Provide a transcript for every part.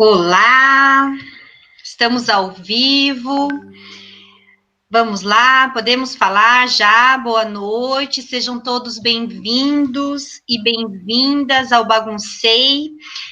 Olá, estamos ao vivo. Vamos lá, podemos falar já. Boa noite, sejam todos bem-vindos e bem-vindas ao Baguncei.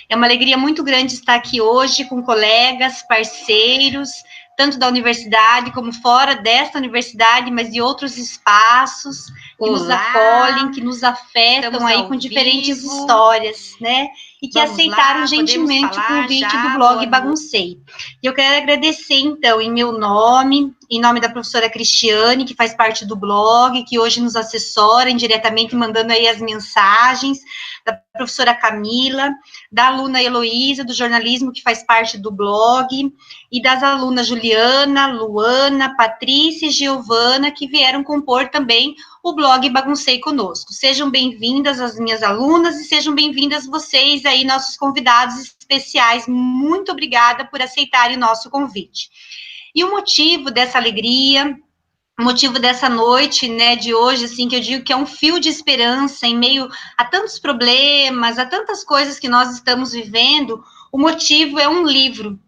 É uma alegria muito grande estar aqui hoje com colegas, parceiros, tanto da universidade como fora desta universidade, mas de outros espaços que nos acolhem, que nos afetam aí com diferentes histórias, né? E que aceitaram gentilmente o convite do blog Baguncei. E eu quero agradecer, então, em meu nome, em nome da professora Cristiane, que faz parte do blog, que hoje nos assessora indiretamente, mandando aí as mensagens, da professora Camila, da aluna Heloísa, do jornalismo, que faz parte do blog, e das alunas Juliana, Luana, Patrícia e Giovana, que vieram compor também o blog Baguncei conosco. Sejam bem-vindas as minhas alunas e sejam bem-vindas vocês aí, nossos convidados especiais. Muito obrigada por aceitarem o nosso convite. E o motivo dessa alegria, o motivo dessa noite, né, de hoje, assim, que eu digo que é um fio de esperança em meio a tantos problemas, a tantas coisas que nós estamos vivendo, o motivo é um livro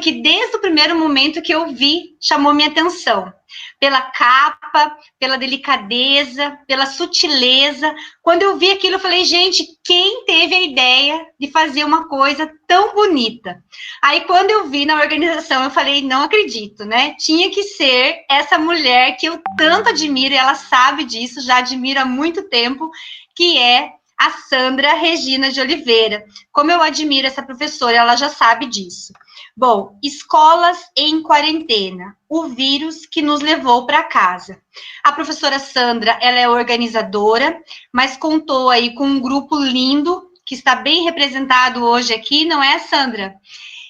que desde o primeiro momento que eu vi, chamou minha atenção. Pela capa, pela delicadeza, pela sutileza. Quando eu vi aquilo, eu falei, gente, quem teve a ideia de fazer uma coisa tão bonita? Aí, quando eu vi na organização, eu falei, não acredito, né? Tinha que ser essa mulher que eu tanto admiro, e ela sabe disso, já admiro há muito tempo, que é a Sandra Regina de Oliveira. Como eu admiro essa professora, ela já sabe disso. Bom, escolas em quarentena, o vírus que nos levou para casa. A professora Sandra, ela é organizadora, mas contou aí com um grupo lindo, que está bem representado hoje aqui, não é, Sandra?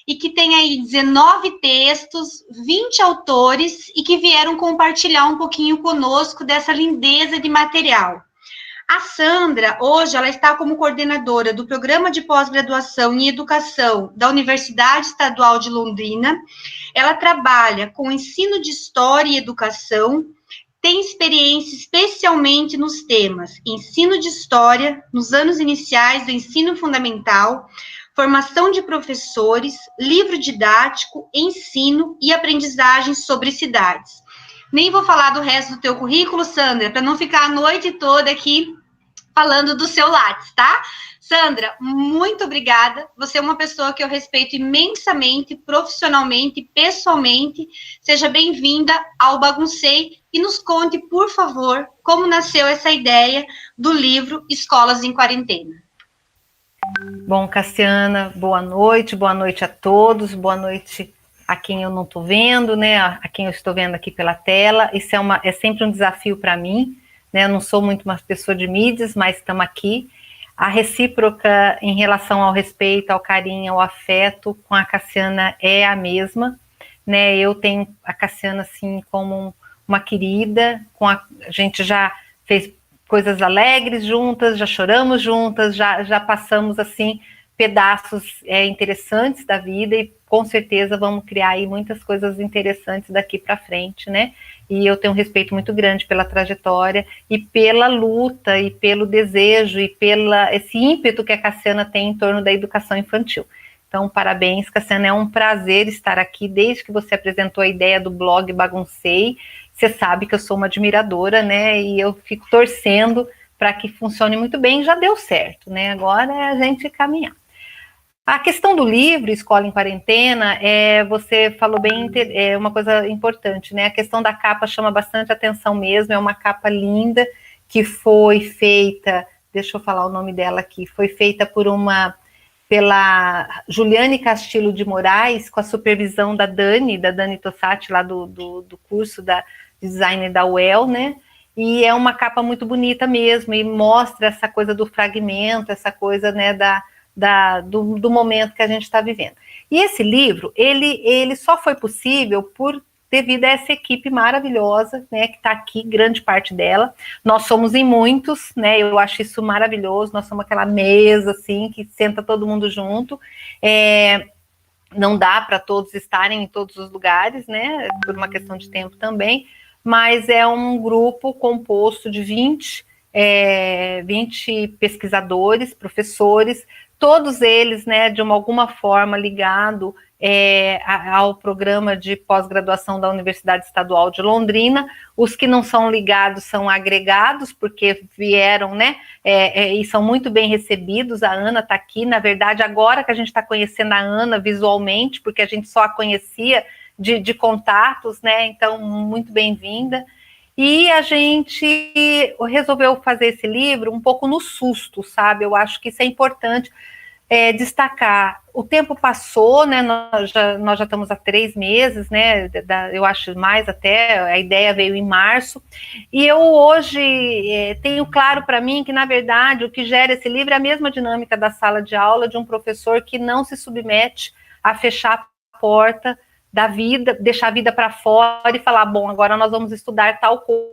E que tem aí 19 textos, 20 autores, e que vieram compartilhar um pouquinho conosco dessa lindeza de material. A Sandra, hoje, ela está como coordenadora do Programa de Pós-Graduação em Educação da Universidade Estadual de Londrina. Ela trabalha com ensino de História e Educação, tem experiência especialmente nos temas ensino de História, nos anos iniciais do ensino fundamental, formação de professores, livro didático, ensino e aprendizagem sobre cidades. Nem vou falar do resto do teu currículo, Sandra, para não ficar a noite toda aqui falando do seu Lattes, tá? Sandra, muito obrigada. Você é uma pessoa que eu respeito imensamente, profissionalmente, pessoalmente. Seja bem-vinda ao Baguncei e nos conte, por favor, como nasceu essa ideia do livro Escolas em Quarentena. Bom, Cassiana, boa noite a todos, boa noite a quem eu não estou vendo, né? A quem eu estou vendo aqui pela tela. Isso é sempre um desafio para mim. Né, eu não sou muito uma pessoa de mídias, mas estamos aqui. A recíproca em relação ao respeito, ao carinho, ao afeto com a Cassiana é a mesma. Né, eu tenho a Cassiana assim como uma querida, a gente já fez coisas alegres juntas, já choramos juntas, já passamos assim pedaços interessantes da vida e com certeza vamos criar aí muitas coisas interessantes daqui para frente, né? E eu tenho um respeito muito grande pela trajetória e pela luta e pelo desejo e esse ímpeto que a Cassiana tem em torno da educação infantil. Então, parabéns, Cassiana, é um prazer estar aqui desde que você apresentou a ideia do blog Baguncei. Você sabe que eu sou uma admiradora, né? E eu fico torcendo para que funcione muito bem. Já deu certo, né? Agora é a gente caminhar. A questão do livro, Escola em Quarentena, você falou bem, é uma coisa importante, né? A questão da capa chama bastante atenção mesmo, é uma capa linda, que foi feita, deixa eu falar o nome dela aqui, foi feita pela Juliane Castilho de Moraes, com a supervisão da Dani Tossati, lá do curso de design da UEL, né? E é uma capa muito bonita mesmo, e mostra essa coisa do fragmento, essa coisa, né, do momento que a gente está vivendo. E esse livro, ele só foi possível devido a essa equipe maravilhosa, né, que está aqui, grande parte dela. Nós somos em muitos, né, eu acho isso maravilhoso, nós somos aquela mesa, assim, que senta todo mundo junto. Não dá para todos estarem em todos os lugares, né, por uma questão de tempo também, mas é um grupo composto de 20 pesquisadores, professores, todos eles, né, de alguma forma ligado ao programa de pós-graduação da Universidade Estadual de Londrina. Os que não são ligados são agregados, porque vieram, né, e são muito bem recebidos. A Ana está aqui, na verdade, agora que a gente está conhecendo a Ana visualmente, porque a gente só a conhecia de contatos, né, então, muito bem-vinda. E a gente resolveu fazer esse livro um pouco no susto, sabe? Eu acho que isso é importante destacar. O tempo passou, né? Nós já estamos há 3 meses, né? Eu acho mais até, a ideia veio em março. E eu hoje tenho claro para mim que, na verdade, o que gera esse livro é a mesma dinâmica da sala de aula de um professor que não se submete a fechar a porta da vida, deixar a vida para fora e falar, bom, agora nós vamos estudar tal coisa.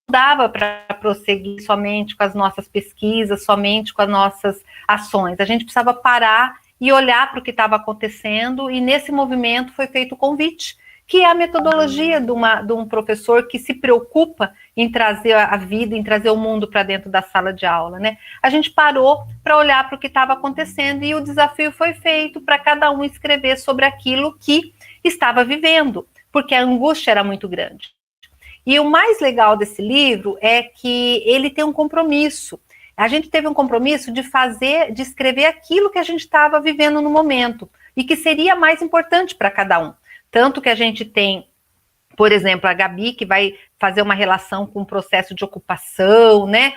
Não dava para prosseguir somente com as nossas pesquisas, somente com as nossas ações. A gente precisava parar e olhar para o que estava acontecendo, e nesse movimento foi feito o convite, que é a metodologia de um professor que se preocupa em trazer a vida, em trazer o mundo para dentro da sala de aula, né? A gente parou para olhar para o que estava acontecendo e o desafio foi feito para cada um escrever sobre aquilo que estava vivendo, porque a angústia era muito grande. E o mais legal desse livro é que ele tem um compromisso. A gente teve um compromisso de escrever aquilo que a gente estava vivendo no momento e que seria mais importante para cada um. Tanto que a gente tem, por exemplo, a Gabi, que vai fazer uma relação com o processo de ocupação, né?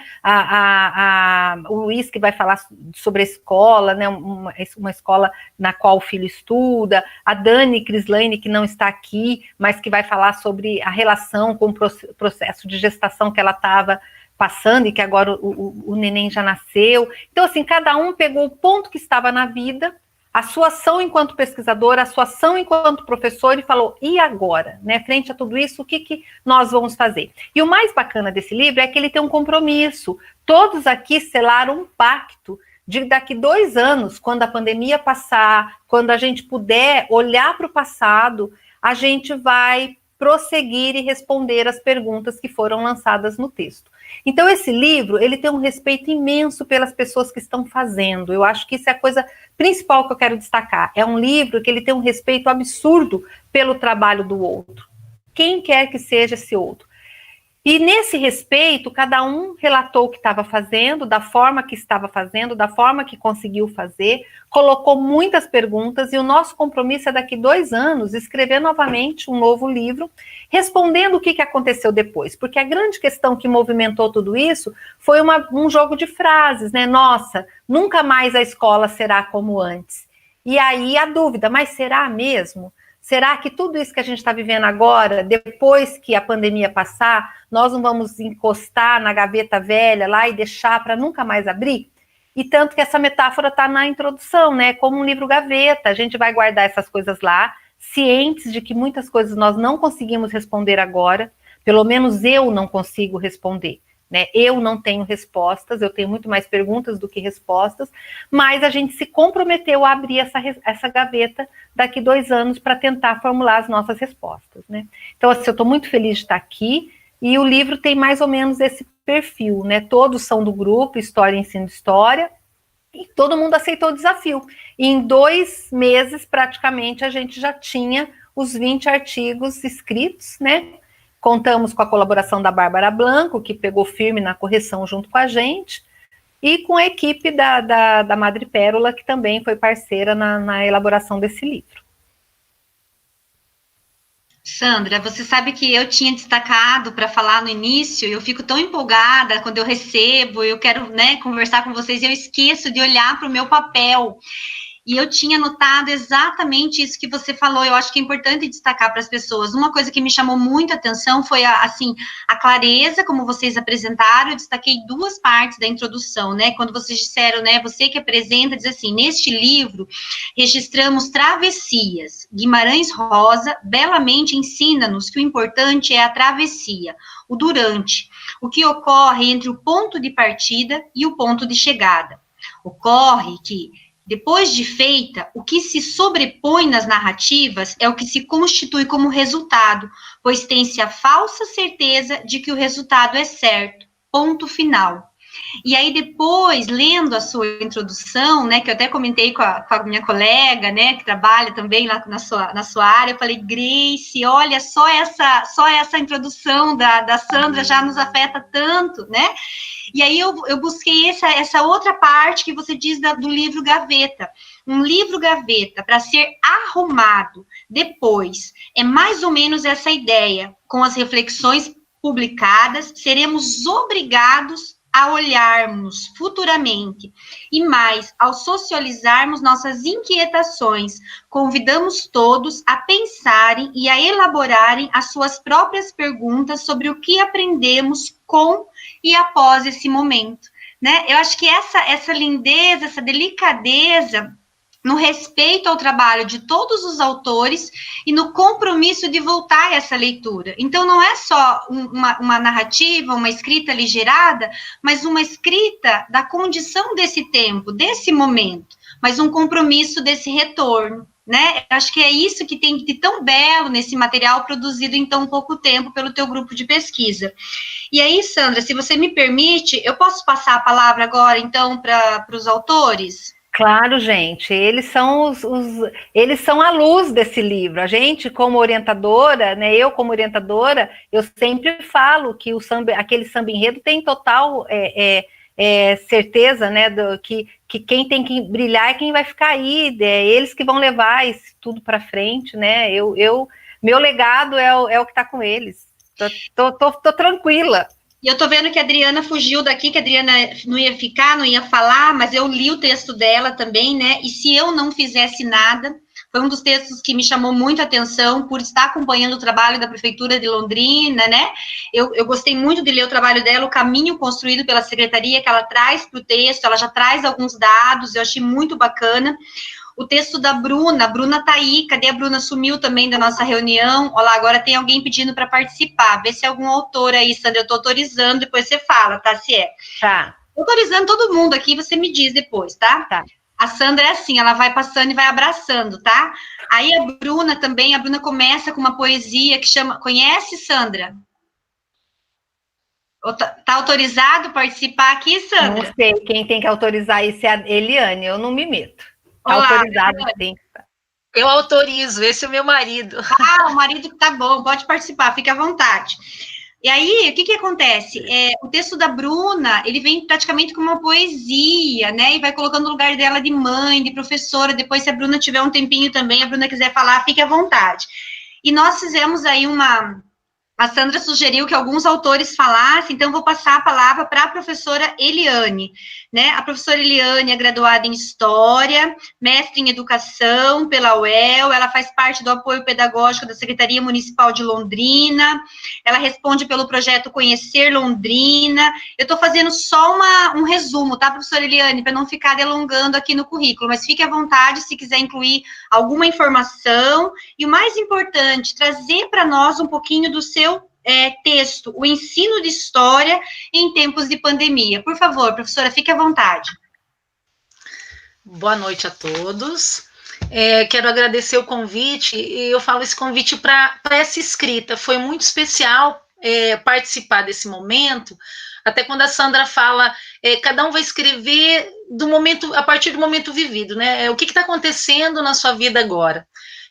O Luiz, que vai falar sobre a escola, né? Uma escola na qual o filho estuda. A Dani Crislaine, que não está aqui, mas que vai falar sobre a relação com o processo de gestação que ela estava passando e que agora o neném já nasceu. Então, assim, cada um pegou o ponto que estava na vida, a sua ação enquanto pesquisadora, a sua ação enquanto professor, e falou, e agora? Né? Frente a tudo isso, o que nós vamos fazer? E o mais bacana desse livro é que ele tem um compromisso. Todos aqui selaram um pacto de daqui 2 anos, quando a pandemia passar, quando a gente puder olhar para o passado, a gente vai prosseguir e responder as perguntas que foram lançadas no texto. Então, esse livro, ele tem um respeito imenso pelas pessoas que estão fazendo. Eu acho que isso é a coisa principal que eu quero destacar. É um livro que ele tem um respeito absurdo pelo trabalho do outro. Quem quer que seja esse outro. E nesse respeito, cada um relatou o que estava fazendo, da forma que estava fazendo, da forma que conseguiu fazer, colocou muitas perguntas, e o nosso compromisso é daqui 2 anos escrever novamente um novo livro, respondendo o que aconteceu depois, porque a grande questão que movimentou tudo isso foi um jogo de frases, né? Nossa, nunca mais a escola será como antes. E aí a dúvida, mas será mesmo? Será que tudo isso que a gente está vivendo agora, depois que a pandemia passar, nós não vamos encostar na gaveta velha lá e deixar para nunca mais abrir? E tanto que essa metáfora está na introdução, né? Como um livro gaveta, a gente vai guardar essas coisas lá, cientes de que muitas coisas nós não conseguimos responder agora, pelo menos eu não consigo responder. Né? Eu não tenho respostas, eu tenho muito mais perguntas do que respostas, mas a gente se comprometeu a abrir essa gaveta daqui 2 anos para tentar formular as nossas respostas. Né? Então, assim, eu estou muito feliz de estar aqui, e o livro tem mais ou menos esse perfil, né? Todos são do grupo História Ensino História, e todo mundo aceitou o desafio. E em 2 meses, praticamente, a gente já tinha os 20 artigos escritos, né? Contamos com a colaboração da Bárbara Blanco, que pegou firme na correção junto com a gente, e com a equipe da Madre Pérola, que também foi parceira na elaboração desse livro. Sandra, você sabe que eu tinha destacado para falar no início, e eu fico tão empolgada quando eu recebo, eu quero, né, conversar com vocês, e eu esqueço de olhar para o meu papel. E eu tinha notado exatamente isso que você falou. Eu acho que é importante destacar para as pessoas. Uma coisa que me chamou muita atenção foi a clareza, como vocês apresentaram. Eu destaquei 2 partes da introdução, né? Quando vocês disseram, né? Você que apresenta, diz assim: neste livro, registramos travessias. Guimarães Rosa belamente ensina-nos que o importante é a travessia, o durante, o que ocorre entre o ponto de partida e o ponto de chegada. Ocorre que Depois de feita, o que se sobrepõe nas narrativas é o que se constitui como resultado, pois tem-se a falsa certeza de que o resultado é certo. Ponto final. E aí depois, lendo a sua introdução, né, que eu até comentei com a minha colega, né, que trabalha também lá na sua área, eu falei, Grace, olha, só essa introdução da Sandra já nos afeta tanto, né? E aí eu busquei essa outra parte que você diz do livro gaveta. Um livro gaveta para ser arrumado depois. É mais ou menos essa ideia. Com as reflexões publicadas, seremos obrigados a olharmos futuramente. E mais, ao socializarmos nossas inquietações, convidamos todos a pensarem e a elaborarem as suas próprias perguntas sobre o que aprendemos com e após esse momento, né? Eu acho que essa lindeza, essa delicadeza no respeito ao trabalho de todos os autores e no compromisso de voltar a essa leitura. Então, não é só uma narrativa, uma escrita aligerada, mas uma escrita da condição desse tempo, desse momento, mas um compromisso desse retorno, né? Eu acho que é isso que tem de tão belo nesse material produzido em tão pouco tempo pelo teu grupo de pesquisa. E aí, Sandra, se você me permite, eu posso passar a palavra agora, então, para os autores? Claro, gente, eles são eles são a luz desse livro. A gente, como orientadora, né, eu como orientadora, eu sempre falo que aquele samba enredo tem total certeza, né, que quem tem que brilhar é quem vai ficar aí, eles que vão levar isso tudo para frente, né? Meu legado é o que está com eles. Tô tranquila. E eu tô vendo que a Adriana fugiu daqui, que a Adriana não ia ficar, não ia falar, mas eu li o texto dela também, né? E se eu não fizesse nada, foi um dos textos que me chamou muito a atenção por estar acompanhando o trabalho da Prefeitura de Londrina, né? Eu gostei muito de ler o trabalho dela, o caminho construído pela secretaria que ela traz para o texto, ela já traz alguns dados, eu achei muito bacana. O texto da Bruna, a Bruna tá aí, cadê a Bruna? Sumiu também da nossa reunião. Olha lá, agora tem alguém pedindo para participar. Vê se é algum autor aí, Sandra, eu tô autorizando, depois você fala, tá? Se é. Tá. Autorizando todo mundo aqui, você me diz depois, tá? Tá. A Sandra é assim, ela vai passando e vai abraçando, tá? Aí a Bruna também, a Bruna começa com uma poesia que chama... Conhece, Sandra? Tá autorizado participar aqui, Sandra? Não sei, quem tem que autorizar isso é a Eliane, eu não me meto. Tá Olá, autorizado, sim. Eu autorizo, esse é o meu marido. Ah, o marido tá bom, pode participar, fique à vontade. E aí, o que acontece? O texto da Bruna, ele vem praticamente como uma poesia, né? E vai colocando o lugar dela de mãe, de professora. Depois, se a Bruna tiver um tempinho também, a Bruna quiser falar, fique à vontade. E nós fizemos aí a Sandra sugeriu que alguns autores falassem, então vou passar a palavra para a professora Eliane, né? A professora Eliane é graduada em História, mestre em Educação pela UEL, ela faz parte do apoio pedagógico da Secretaria Municipal de Londrina, ela responde pelo projeto Conhecer Londrina. Eu estou fazendo só um resumo, tá, professora Eliane, para não ficar delongando aqui no currículo, mas fique à vontade se quiser incluir alguma informação, e o mais importante, trazer para nós um pouquinho do seu texto, o ensino de história em tempos de pandemia. Por favor, professora, fique à vontade. Boa noite a todos. Quero agradecer o convite, e eu falo esse convite para essa escrita. Foi muito especial participar desse momento, até quando a Sandra fala, cada um vai escrever do momento, a partir do momento vivido, né? O que está acontecendo na sua vida agora?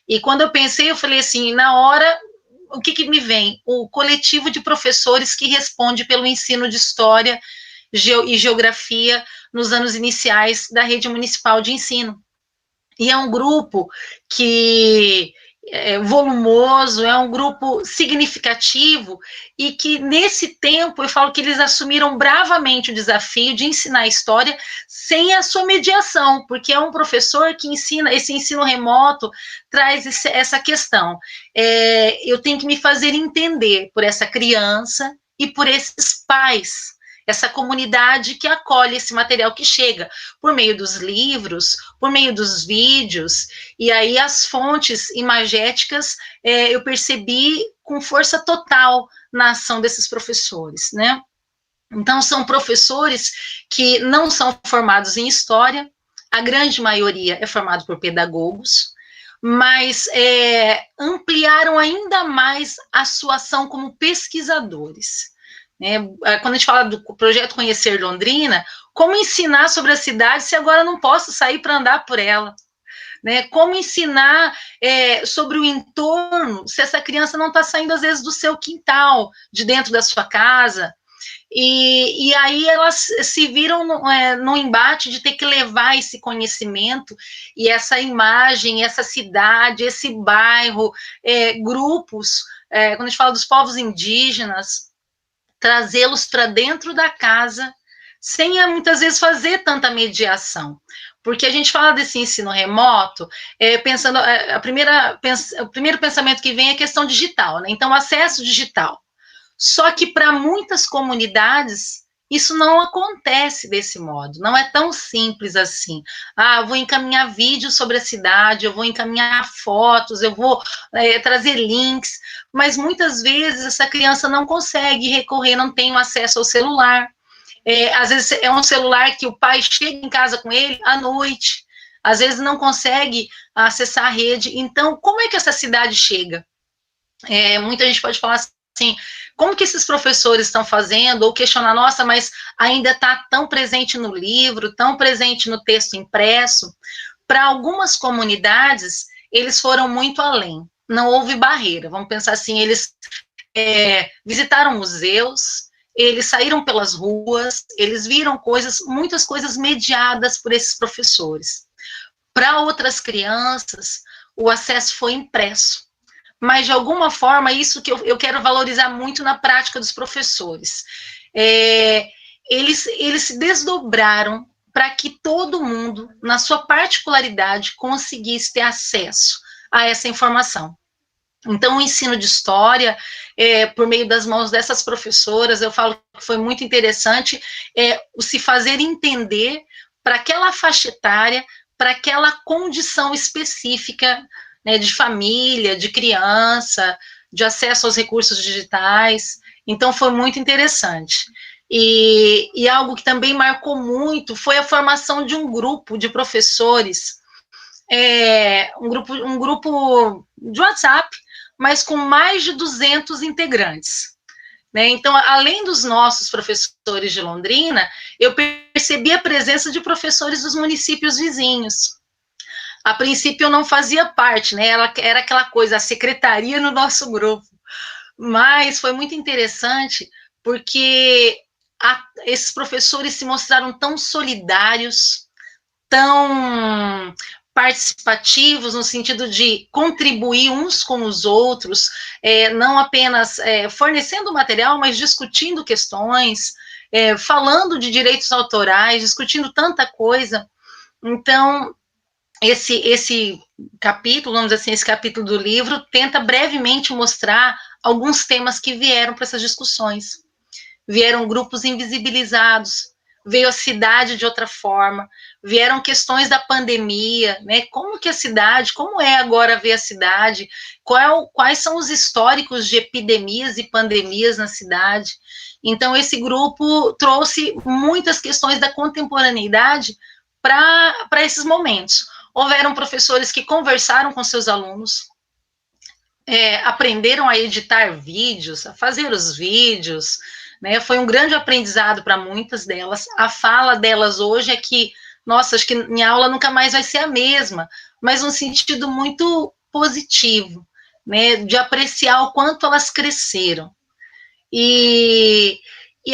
E quando eu pensei, eu falei assim, na hora, o que me vem? O coletivo de professores que responde pelo ensino de História e Geografia nos anos iniciais da rede municipal de ensino. E é um grupo que é volumoso, é um grupo significativo, e que nesse tempo eu falo que eles assumiram bravamente o desafio de ensinar história sem a sua mediação, porque é um professor que ensina, esse ensino remoto traz essa questão. Eu tenho que me fazer entender por essa criança e por esses pais, essa comunidade que acolhe esse material que chega por meio dos livros, por meio dos vídeos, e aí as fontes imagéticas eu percebi com força total na ação desses professores, né? Então, são professores que não são formados em história, a grande maioria é formado por pedagogos, mas ampliaram ainda mais a sua ação como pesquisadores. Quando a gente fala do projeto Conhecer Londrina, como ensinar sobre a cidade se agora não posso sair para andar por ela? Como ensinar sobre o entorno se essa criança não está saindo, às vezes, do seu quintal, de dentro da sua casa? E aí elas se viram no embate de ter que levar esse conhecimento e essa imagem, essa cidade, esse bairro, grupos, quando a gente fala dos povos indígenas, trazê-los para dentro da casa, sem muitas vezes fazer tanta mediação. Porque a gente fala desse ensino remoto, pensando, o primeiro pensamento que vem é a questão digital, né? Então, acesso digital. Só que para muitas comunidades, isso não acontece desse modo, não é tão simples assim. Eu vou encaminhar vídeos sobre a cidade, eu vou encaminhar fotos, eu vou trazer links, mas muitas vezes essa criança não consegue recorrer, não tem acesso ao celular. Às vezes é um celular que o pai chega em casa com ele à noite, às vezes não consegue acessar a rede. Então, como é que essa cidade chega? Muita gente pode falar assim, como que esses professores estão fazendo, ou questionar, nossa, mas ainda está tão presente no livro, tão presente no texto impresso. Para algumas comunidades, eles foram muito além, não houve barreira, vamos pensar assim, eles visitaram museus, eles saíram pelas ruas, eles viram muitas coisas mediadas por esses professores. Para outras crianças, o acesso foi impresso. Mas, de alguma forma, isso que eu quero valorizar muito na prática dos professores. Eles se desdobraram para que todo mundo, na sua particularidade, conseguisse ter acesso a essa informação. Então, o ensino de história, por meio das mãos dessas professoras, eu falo que foi muito interessante, se fazer entender para aquela faixa etária, para aquela condição específica, né, de família, de criança, de acesso aos recursos digitais. Então, foi muito interessante. E algo que também marcou muito foi a formação de um grupo de professores, um grupo de WhatsApp, mas com mais de 200 integrantes. Então, além dos nossos professores de Londrina, eu percebi a presença de professores dos municípios vizinhos. A princípio eu não fazia parte, né? Ela era aquela coisa, a secretaria no nosso grupo. Mas foi muito interessante, porque esses professores se mostraram tão solidários, tão participativos, no sentido de contribuir uns com os outros, não apenas fornecendo material, mas discutindo questões, falando de direitos autorais, discutindo tanta coisa. Então, esse capítulo, vamos dizer assim, esse capítulo do livro tenta brevemente mostrar alguns temas que vieram para essas discussões. Vieram grupos invisibilizados, veio a cidade de outra forma, vieram questões da pandemia, né? Como que a cidade, como é agora ver a cidade, quais são os históricos de epidemias e pandemias na cidade. Então, esse grupo trouxe muitas questões da contemporaneidade para esses momentos. Houveram professores que conversaram com seus alunos, aprenderam a editar vídeos, a fazer os vídeos, né? Foi um grande aprendizado para muitas delas. A fala delas hoje é que, nossa, acho que minha aula nunca mais vai ser a mesma, mas num sentido muito positivo, né? De apreciar o quanto elas cresceram. E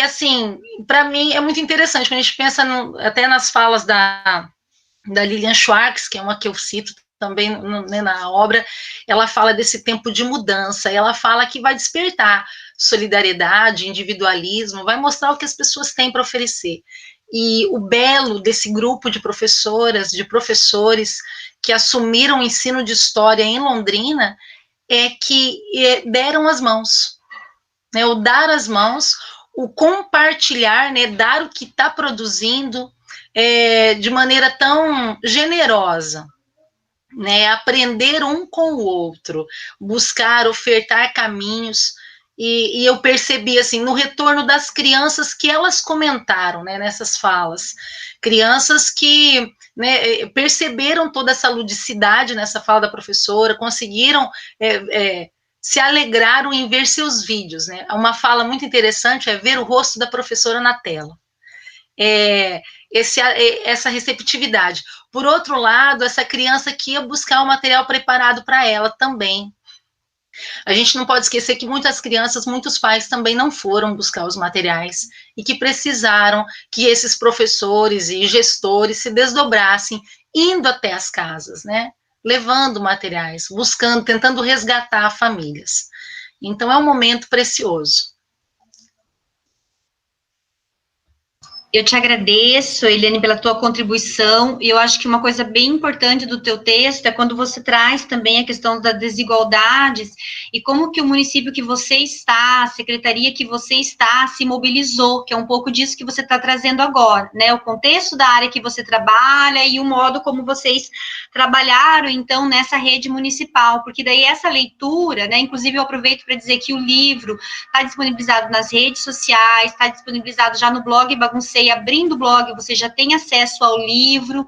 assim, para mim é muito interessante, quando a gente pensa até nas falas da Lilian Schwartz, que é uma que eu cito também, né, na obra, ela fala desse tempo de mudança, ela fala que vai despertar solidariedade, individualismo, vai mostrar o que as pessoas têm para oferecer. E o belo desse grupo de professoras, de professores que assumiram o ensino de história em Londrina é que deram as mãos, né, o dar as mãos, o compartilhar, né, dar o que está produzindo, de maneira tão generosa, né, aprender um com o outro, buscar, ofertar caminhos, e eu percebi, assim, no retorno das crianças que elas comentaram, né, nessas falas, crianças que, né, perceberam toda essa ludicidade nessa fala da professora, conseguiram se alegraram em ver seus vídeos, né? Uma fala muito interessante é ver o rosto da professora na tela. Essa receptividade. Por outro lado, essa criança que ia buscar o material preparado para ela também. A gente não pode esquecer que muitas crianças, muitos pais também não foram buscar os materiais e que precisaram que esses professores e gestores se desdobrassem, indo até as casas, né? Levando materiais, buscando, tentando resgatar famílias. Então, é um momento precioso. Eu te agradeço, Eliane, pela tua contribuição, e eu acho que uma coisa bem importante do teu texto é quando você traz também a questão das desigualdades e como que o município que você está, a secretaria que você está, se mobilizou, que é um pouco disso que você está trazendo agora, né, o contexto da área que você trabalha e o modo como vocês trabalharam, então, nessa rede municipal, porque daí essa leitura, né, inclusive eu aproveito para dizer que o livro está disponibilizado nas redes sociais, está disponibilizado já no blog Baguncei, abrindo o blog, você já tem acesso ao livro.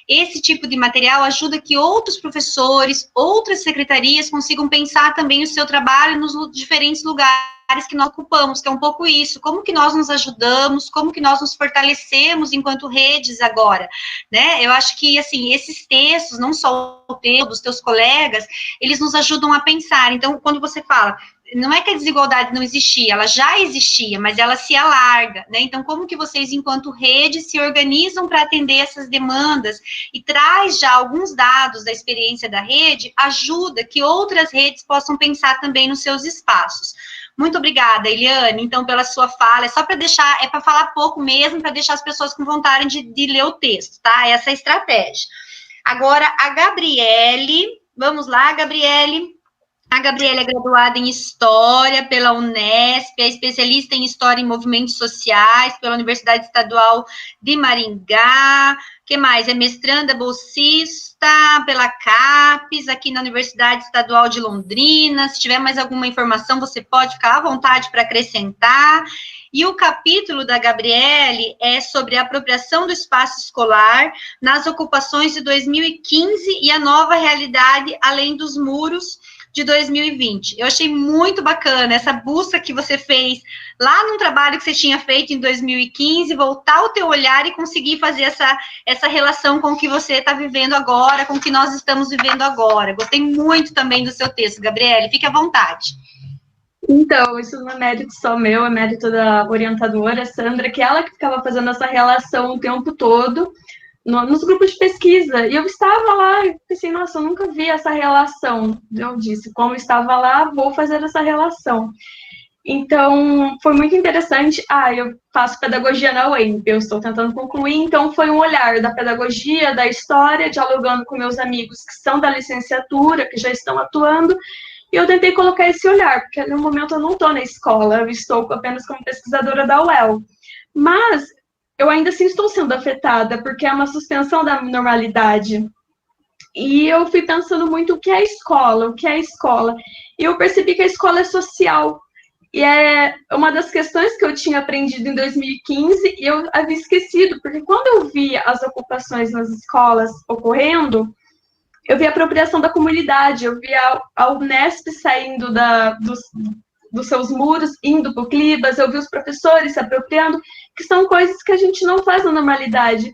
Esse tipo de material ajuda que outros professores, outras secretarias consigam pensar também o seu trabalho nos diferentes lugares que nós ocupamos, que é um pouco isso, como que nós nos ajudamos, como que nós nos fortalecemos enquanto redes agora, né? Eu acho que, assim, esses textos, não só o teu, dos teus colegas, eles nos ajudam a pensar. Então, quando você fala, não é que a desigualdade não existia, ela já existia, mas ela se alarga, né? Então, como que vocês, enquanto rede, se organizam para atender essas demandas e traz já alguns dados da experiência da rede, ajuda que outras redes possam pensar também nos seus espaços. Muito obrigada, Eliane, então, pela sua fala. É só para deixar, é para falar pouco mesmo, para deixar as pessoas com vontade de ler o texto, tá? Essa é a estratégia. Agora, a Gabriele, vamos lá, Gabriele. A Gabriela é graduada em História pela Unesp, é especialista em História e Movimentos Sociais pela Universidade Estadual de Maringá. O que mais? É mestranda bolsista pela CAPES, aqui na Universidade Estadual de Londrina. Se tiver mais alguma informação, você pode ficar à vontade para acrescentar. E o capítulo da Gabriele é sobre a apropriação do espaço escolar nas ocupações de 2015 e a nova realidade além dos muros de 2020. Eu achei muito bacana essa busca que você fez lá num trabalho que você tinha feito em 2015, voltar o teu olhar e conseguir fazer essa relação com o que você está vivendo agora, com o que nós estamos vivendo agora. Gostei muito também do seu texto, Gabriele, fique à vontade. Então, isso não é mérito só meu, é mérito da orientadora, Sandra, que ela que ficava fazendo essa relação o tempo todo, nos grupos de pesquisa, e eu estava lá e pensei, nossa, eu nunca vi essa relação. Eu disse, como eu estava lá, vou fazer essa relação. Então, foi muito interessante. Eu faço pedagogia na UEMP, eu estou tentando concluir, então foi um olhar da pedagogia, da história, dialogando com meus amigos que são da licenciatura, que já estão atuando, e eu tentei colocar esse olhar, porque no momento eu não estou na escola, eu estou apenas como pesquisadora da UEL. Mas eu ainda assim estou sendo afetada, porque é uma suspensão da normalidade. E eu fui pensando muito o que é a escola, E eu percebi que a escola é social. E é uma das questões que eu tinha aprendido em 2015 e eu havia esquecido, porque quando eu via as ocupações nas escolas ocorrendo, eu vi a apropriação da comunidade, eu vi a Unesp saindo dos seus muros, indo para o Clibas, eu vi os professores se apropriando, que são coisas que a gente não faz na normalidade.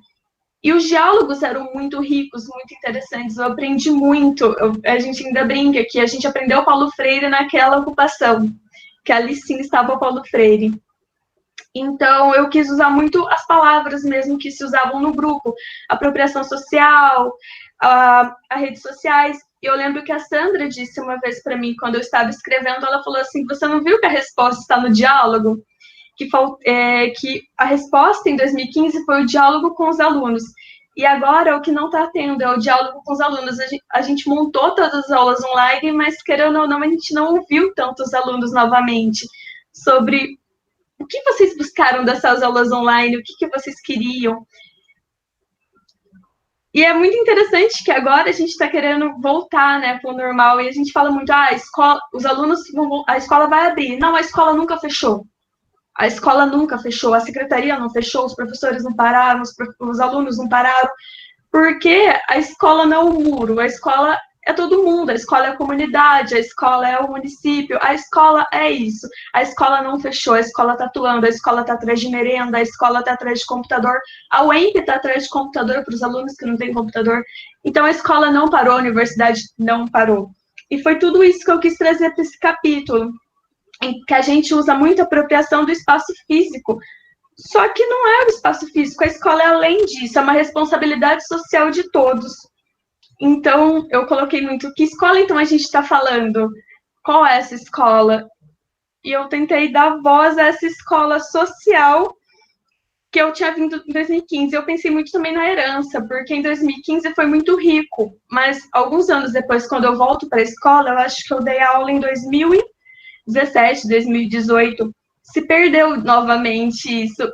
E os diálogos eram muito ricos, muito interessantes, eu aprendi muito, a gente ainda brinca que a gente aprendeu Paulo Freire naquela ocupação, que ali sim estava o Paulo Freire. Então, eu quis usar muito as palavras mesmo que se usavam no grupo, apropriação social, a redes sociais. E eu lembro que a Sandra disse uma vez para mim, quando eu estava escrevendo, ela falou assim, você não viu que a resposta está no diálogo? Que a resposta em 2015 foi o diálogo com os alunos. E agora o que não está tendo é o diálogo com os alunos. A gente montou todas as aulas online, mas querendo ou não, a gente não ouviu tantos alunos novamente sobre o que vocês buscaram dessas aulas online, o que vocês queriam. E é muito interessante que agora a gente está querendo voltar, né, para o normal, e a gente fala muito, a escola, os alunos, a escola vai abrir. Não, a escola nunca fechou. A escola nunca fechou, a secretaria não fechou, os professores não pararam, os alunos não pararam. Porque a escola não é o muro, a escola é todo mundo, a escola é a comunidade, a escola é o município, a escola é isso. A escola não fechou, a escola está atuando, a escola está atrás de merenda, a escola está atrás de computador, a UEMP está atrás de computador para os alunos que não têm computador. Então a escola não parou, a universidade não parou. E foi tudo isso que eu quis trazer para esse capítulo, em que a gente usa muito a apropriação do espaço físico. Só que não é o espaço físico, a escola é além disso, é uma responsabilidade social de todos. Então, eu coloquei muito, que escola então a gente está falando? Qual é essa escola? E eu tentei dar voz a essa escola social que eu tinha vindo em 2015. Eu pensei muito também na herança, porque em 2015 foi muito rico, mas alguns anos depois, quando eu volto para a escola, eu acho que eu dei aula em 2017, 2018, se perdeu novamente isso.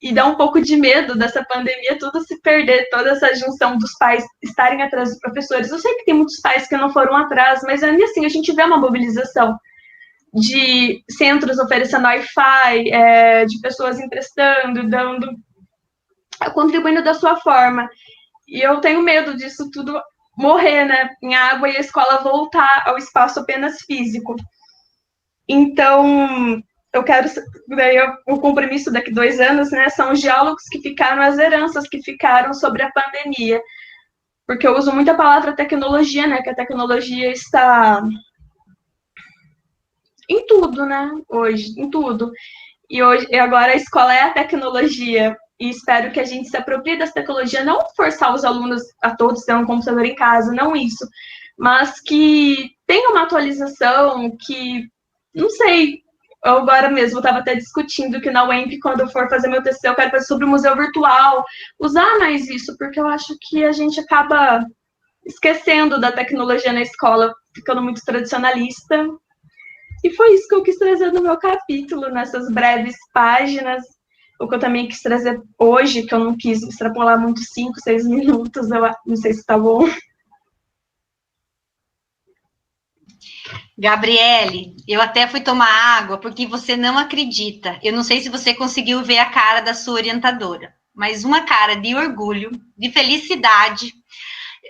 E dá um pouco de medo dessa pandemia, tudo se perder, toda essa junção dos pais estarem atrás dos professores. Eu sei que tem muitos pais que não foram atrás, mas ainda assim a gente vê uma mobilização de centros oferecendo Wi-Fi, de pessoas emprestando, contribuindo da sua forma. E eu tenho medo disso tudo morrer, né, em água e a escola voltar ao espaço apenas físico. Então, eu quero, daí o compromisso daqui 2 anos, né, são os diálogos que ficaram, as heranças que ficaram sobre a pandemia, porque eu uso muito a palavra tecnologia, né, que a tecnologia está em tudo, né, hoje, em tudo, e agora a escola é a tecnologia, e espero que a gente se aproprie dessa tecnologia, não forçar os alunos a todos terem um computador em casa, não isso, mas que tenha uma atualização, que, não sei, eu agora mesmo estava até discutindo que na UEMP, quando eu for fazer meu TCC, eu quero fazer sobre o museu virtual, usar mais isso, porque eu acho que a gente acaba esquecendo da tecnologia na escola, ficando muito tradicionalista. E foi isso que eu quis trazer no meu capítulo, nessas breves páginas. O que eu também quis trazer hoje, que eu não quis extrapolar muito 5, 6 minutos, eu não sei se está bom. Gabriele, eu até fui tomar água porque você não acredita. Eu não sei se você conseguiu ver a cara da sua orientadora, mas uma cara de orgulho, de felicidade.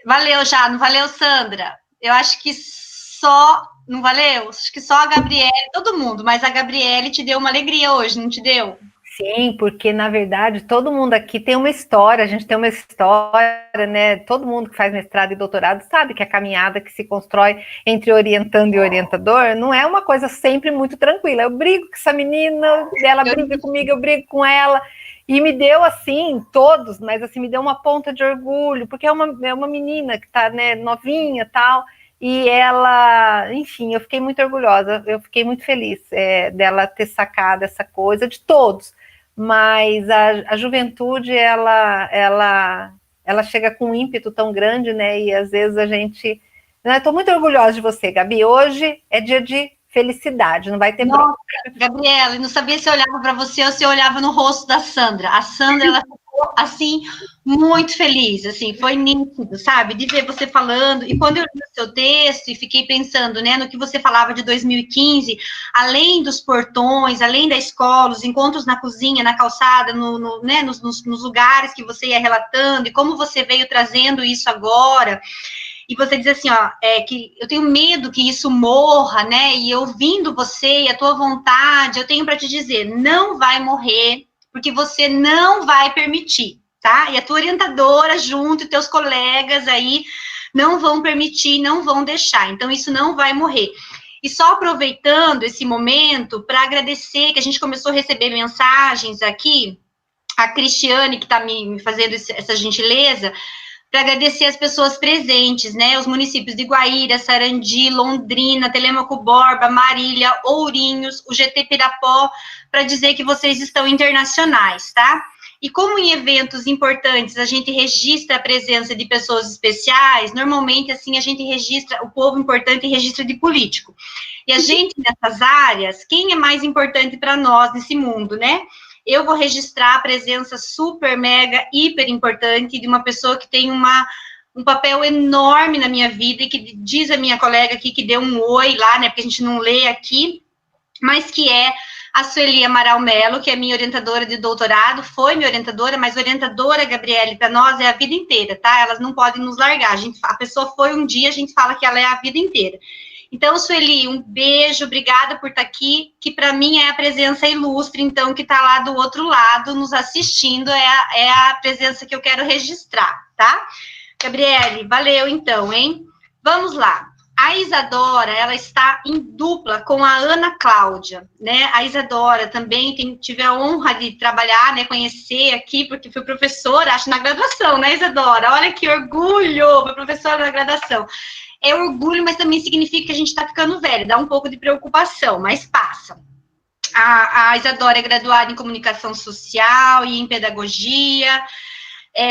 Valeu já, não valeu, Sandra? Eu acho que só, não valeu? Acho que só a Gabriele, todo mundo, mas a Gabriele te deu uma alegria hoje, não te deu? Sim, porque na verdade todo mundo aqui tem uma história, a gente tem uma história, né? Todo mundo que faz mestrado e doutorado sabe que a caminhada que se constrói entre orientando e orientador não é uma coisa sempre muito tranquila. Eu brigo com essa menina, ela briga comigo, eu brigo com ela. E me deu assim, todos, mas assim, me deu uma ponta de orgulho, porque é uma menina que tá, né, novinha e tal. E ela, enfim, eu fiquei muito orgulhosa, eu fiquei muito feliz dela ter sacado essa coisa, de todos. Mas a juventude, ela chega com um ímpeto tão grande, né? E às vezes a gente... Estou muito orgulhosa de você, Gabi. Hoje é dia de felicidade, não vai ter bronca. Gabriela, eu não sabia se eu olhava para você ou se eu olhava no rosto da Sandra. A Sandra, ela ficou, assim, muito feliz, assim, foi nítido, sabe? De ver você falando. E quando eu li o seu texto e fiquei pensando, né, no que você falava de 2015, além dos portões, além da escola, os encontros na cozinha, na calçada, né, nos lugares que você ia relatando, e como você veio trazendo isso agora... E você diz assim, ó, que eu tenho medo que isso morra, né? E ouvindo você e a tua vontade, eu tenho para te dizer, não vai morrer, porque você não vai permitir, tá? E a tua orientadora junto, e teus colegas aí não vão permitir, não vão deixar. Então, isso não vai morrer. E só aproveitando esse momento para agradecer, que a gente começou a receber mensagens aqui, a Cristiane, que está me fazendo essa gentileza, para agradecer as pessoas presentes, né, os municípios de Guaíra, Sarandi, Londrina, Telêmaco Borba, Marília, Ourinhos, o GT Pirapó, para dizer que vocês estão internacionais, tá? E como em eventos importantes a gente registra a presença de pessoas especiais, normalmente, assim, a gente registra o povo importante e registra de político. E a gente, nessas áreas, quem é mais importante para nós nesse mundo, né? Eu vou registrar a presença super, mega, hiper importante de uma pessoa que tem um papel enorme na minha vida e que diz a minha colega aqui que deu um oi lá, né, porque a gente não lê aqui, mas que é A Sueli Amaral Melo, que é minha orientadora de doutorado, foi minha orientadora, mas orientadora, Gabriele, para nós é a vida inteira, tá? Elas não podem nos largar. A pessoa foi um dia, a gente fala que ela é a vida inteira. Então, Sueli, um beijo, obrigada por estar aqui, que para mim é a presença ilustre, então, que está lá do outro lado, nos assistindo, é a presença que eu quero registrar, tá? Gabriele, valeu então, hein? Vamos lá. A Isadora, ela está em dupla com a Ana Cláudia, né? A Isadora também tive a honra de trabalhar, né? Conhecer aqui, porque fui professora, acho, na graduação, né, Isadora? Olha que orgulho, fui professora na graduação. É orgulho, mas também significa que a gente está ficando velho, dá um pouco de preocupação, mas passa. A Isadora é graduada em comunicação social e em pedagogia.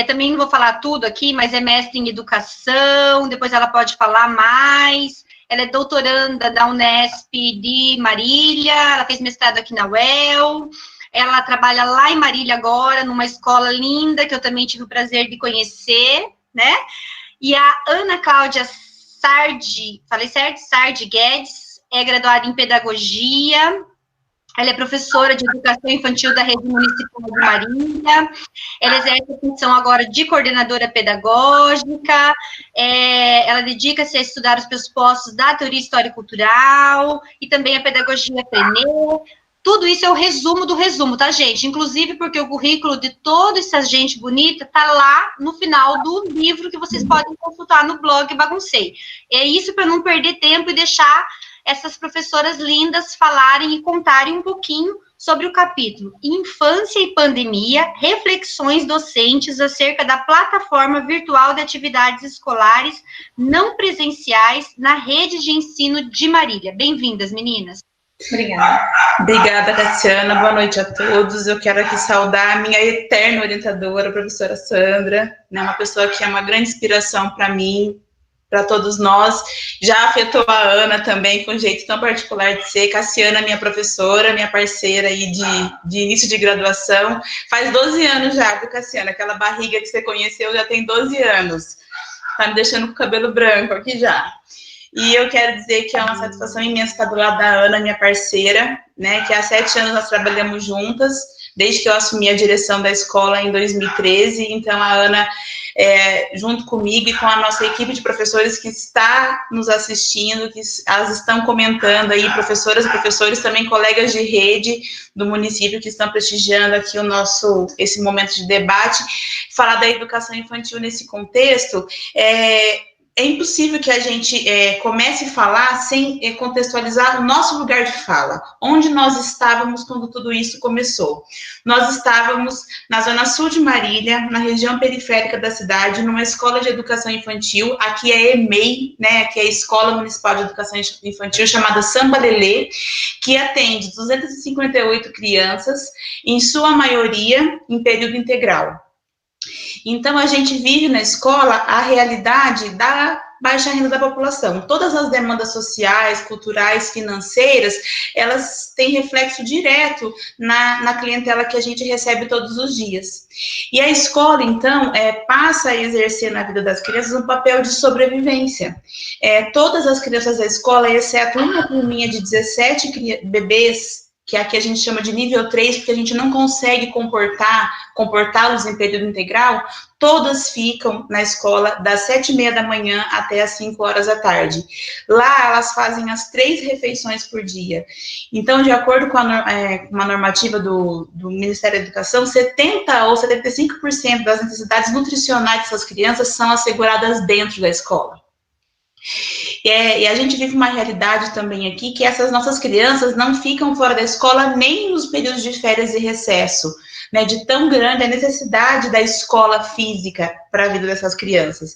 Também não vou falar tudo aqui, mas é mestre em educação, depois ela pode falar mais. Ela é doutoranda da Unesp de Marília, ela fez mestrado aqui na UEL. Ela trabalha lá em Marília agora, numa escola linda, que eu também tive o prazer de conhecer, né? E a Ana Cláudia Sardi, falei certo? Sardi Guedes, é graduada em pedagogia, ela é professora de educação infantil da Rede Municipal de Marília, ela exerce a função agora de coordenadora pedagógica, ela dedica-se a estudar os pressupostos da teoria histórico-cultural e também a pedagogia Freinet. Tudo isso é o resumo do resumo, tá, gente? Inclusive porque o currículo de toda essa gente bonita tá lá no final do livro que vocês podem consultar no blog Baguncei. É isso para não perder tempo e deixar essas professoras lindas falarem e contarem um pouquinho sobre o capítulo Infância e Pandemia, reflexões docentes acerca da plataforma virtual de atividades escolares não presenciais na rede de ensino de Marília. Bem-vindas, meninas. Obrigada, Cassiana. Boa noite a todos. Eu quero aqui saudar a minha eterna orientadora, a professora Sandra, né, uma pessoa que é uma grande inspiração para mim, para todos nós. Já afetou a Ana também, com um jeito tão particular de ser. Cassiana, minha professora, minha parceira aí de início de graduação. Faz 12 anos já, viu, Cassiana? Aquela barriga que você conheceu já tem 12 anos. Tá me deixando com o cabelo branco aqui já. E eu quero dizer que é uma satisfação imensa estar do lado da Ana, minha parceira, né, que há 7 anos nós trabalhamos juntas, desde que eu assumi a direção da escola em 2013, então a Ana, junto comigo e com a nossa equipe de professores que está nos assistindo, que elas estão comentando aí, professoras e professores, também colegas de rede do município que estão prestigiando aqui esse momento de debate, falar da educação infantil nesse contexto, é impossível que a gente comece a falar sem contextualizar o nosso lugar de fala, onde nós estávamos quando tudo isso começou. Nós estávamos na zona sul de Marília, na região periférica da cidade, numa escola de educação infantil, aqui é EMEI, né, que é a Escola Municipal de Educação Infantil, chamada Samba Lelê, que atende 258 crianças, em sua maioria em período integral. Então, a gente vive na escola a realidade da baixa renda da população. Todas as demandas sociais, culturais, financeiras, elas têm reflexo direto na clientela que a gente recebe todos os dias. E a escola, então, passa a exercer na vida das crianças um papel de sobrevivência. Todas as crianças da escola, exceto uma turminha de 17 bebês, que aqui a gente chama de nível 3, porque a gente não consegue comportá-los em período integral, todas ficam na escola das 7h30 da manhã até as 5 horas da tarde. Lá, elas fazem as 3 refeições por dia. Então, de acordo com uma normativa do Ministério da Educação, 70% ou 75% das necessidades nutricionais dessas crianças são asseguradas dentro da escola. E a gente vive uma realidade também aqui, que essas nossas crianças não ficam fora da escola nem nos períodos de férias e recesso, né, de tão grande a necessidade da escola física para a vida dessas crianças.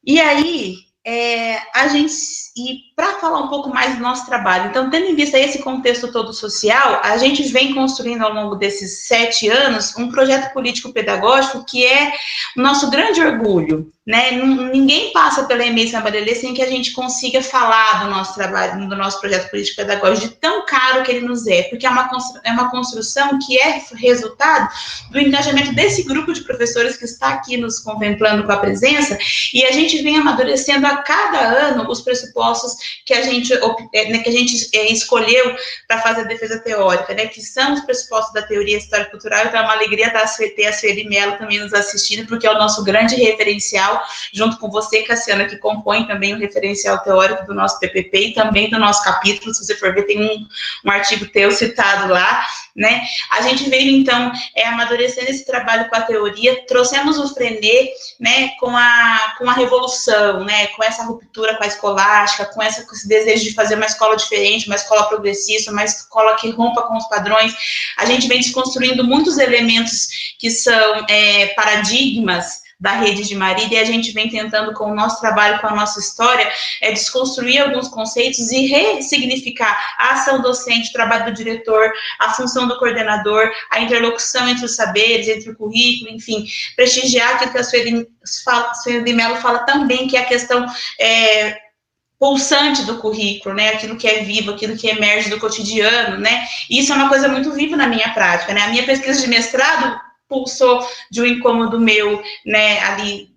E aí, para falar um pouco mais do nosso trabalho, então, tendo em vista esse contexto todo social, a gente vem construindo ao longo desses 7 anos um projeto político-pedagógico que é o nosso grande orgulho, né? Ninguém passa pela EMEI Samba Lelê sem que a gente consiga falar do nosso trabalho, do nosso projeto político-pedagógico, de tão caro que ele nos é, porque é uma construção que é resultado do engajamento desse grupo de professores que está aqui nos contemplando com a presença, e a gente vem amadurecendo a cada ano os pressupostos que a gente escolheu para fazer a defesa teórica, né, que são os pressupostos da teoria histórico-cultural. Então é uma alegria ter a Sueli Mello também nos assistindo, porque é o nosso grande referencial, junto com você, Cassiana, que compõe também o referencial teórico do nosso PPP e também do nosso capítulo. Se você for ver, tem um artigo teu citado lá, né? A gente veio, então, amadurecendo esse trabalho com a teoria, trouxemos o Freinet, né, com a revolução, né, com essa ruptura com a escolástica, com esse desejo de fazer uma escola diferente, uma escola progressista, uma escola que rompa com os padrões. A gente vem desconstruindo muitos elementos que são paradigmas da Rede de Marília, e a gente vem tentando, com o nosso trabalho, com a nossa história, desconstruir alguns conceitos e ressignificar a ação docente, o trabalho do diretor, a função do coordenador, a interlocução entre os saberes, entre o currículo, enfim, prestigiar aquilo que a Sueli Mello fala também, que é a questão pulsante do currículo, né, aquilo que é vivo, aquilo que emerge do cotidiano, né, e isso é uma coisa muito viva na minha prática, né, a minha pesquisa de mestrado pulsou de um incômodo meu, né, ali,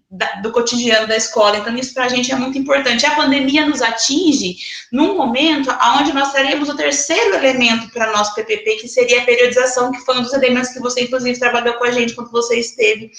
do cotidiano da escola. Então, isso para a gente é muito importante. A pandemia nos atinge num momento onde nós teremos o terceiro elemento para nosso PPP, que seria a periodização, que foi um dos elementos que você, inclusive, trabalhou com a gente quando você esteve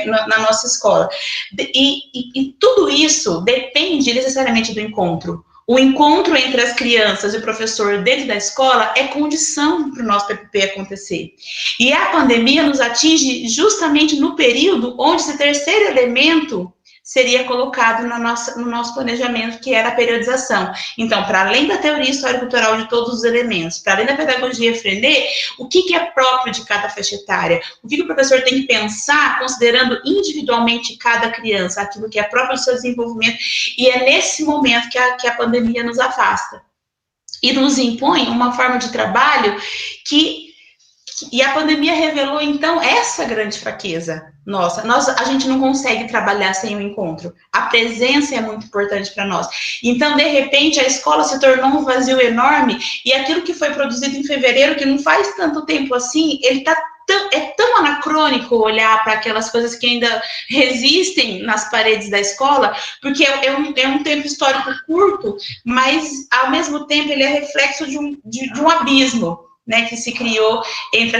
na nossa escola. E tudo isso depende necessariamente do encontro. O encontro entre as crianças e o professor dentro da escola é condição para o nosso PPP acontecer. E a pandemia nos atinge justamente no período onde esse terceiro elemento seria colocado no nosso planejamento, que era a periodização. Então, para além da teoria histórico-cultural de todos os elementos, para além da pedagogia Freinet, o que é próprio de cada faixa etária? O que o professor tem que pensar, considerando individualmente cada criança, aquilo que é próprio do seu desenvolvimento, e é nesse momento que a pandemia nos afasta. E nos impõe uma forma de trabalho e a pandemia revelou, então, essa grande fraqueza nossa. A gente não consegue trabalhar sem o encontro. A presença é muito importante para nós. Então, de repente, a escola se tornou um vazio enorme, e aquilo que foi produzido em fevereiro, que não faz tanto tempo assim, é tão anacrônico olhar para aquelas coisas que ainda resistem nas paredes da escola, porque é um tempo histórico curto, mas, ao mesmo tempo, ele é reflexo de um abismo, né, que se criou entre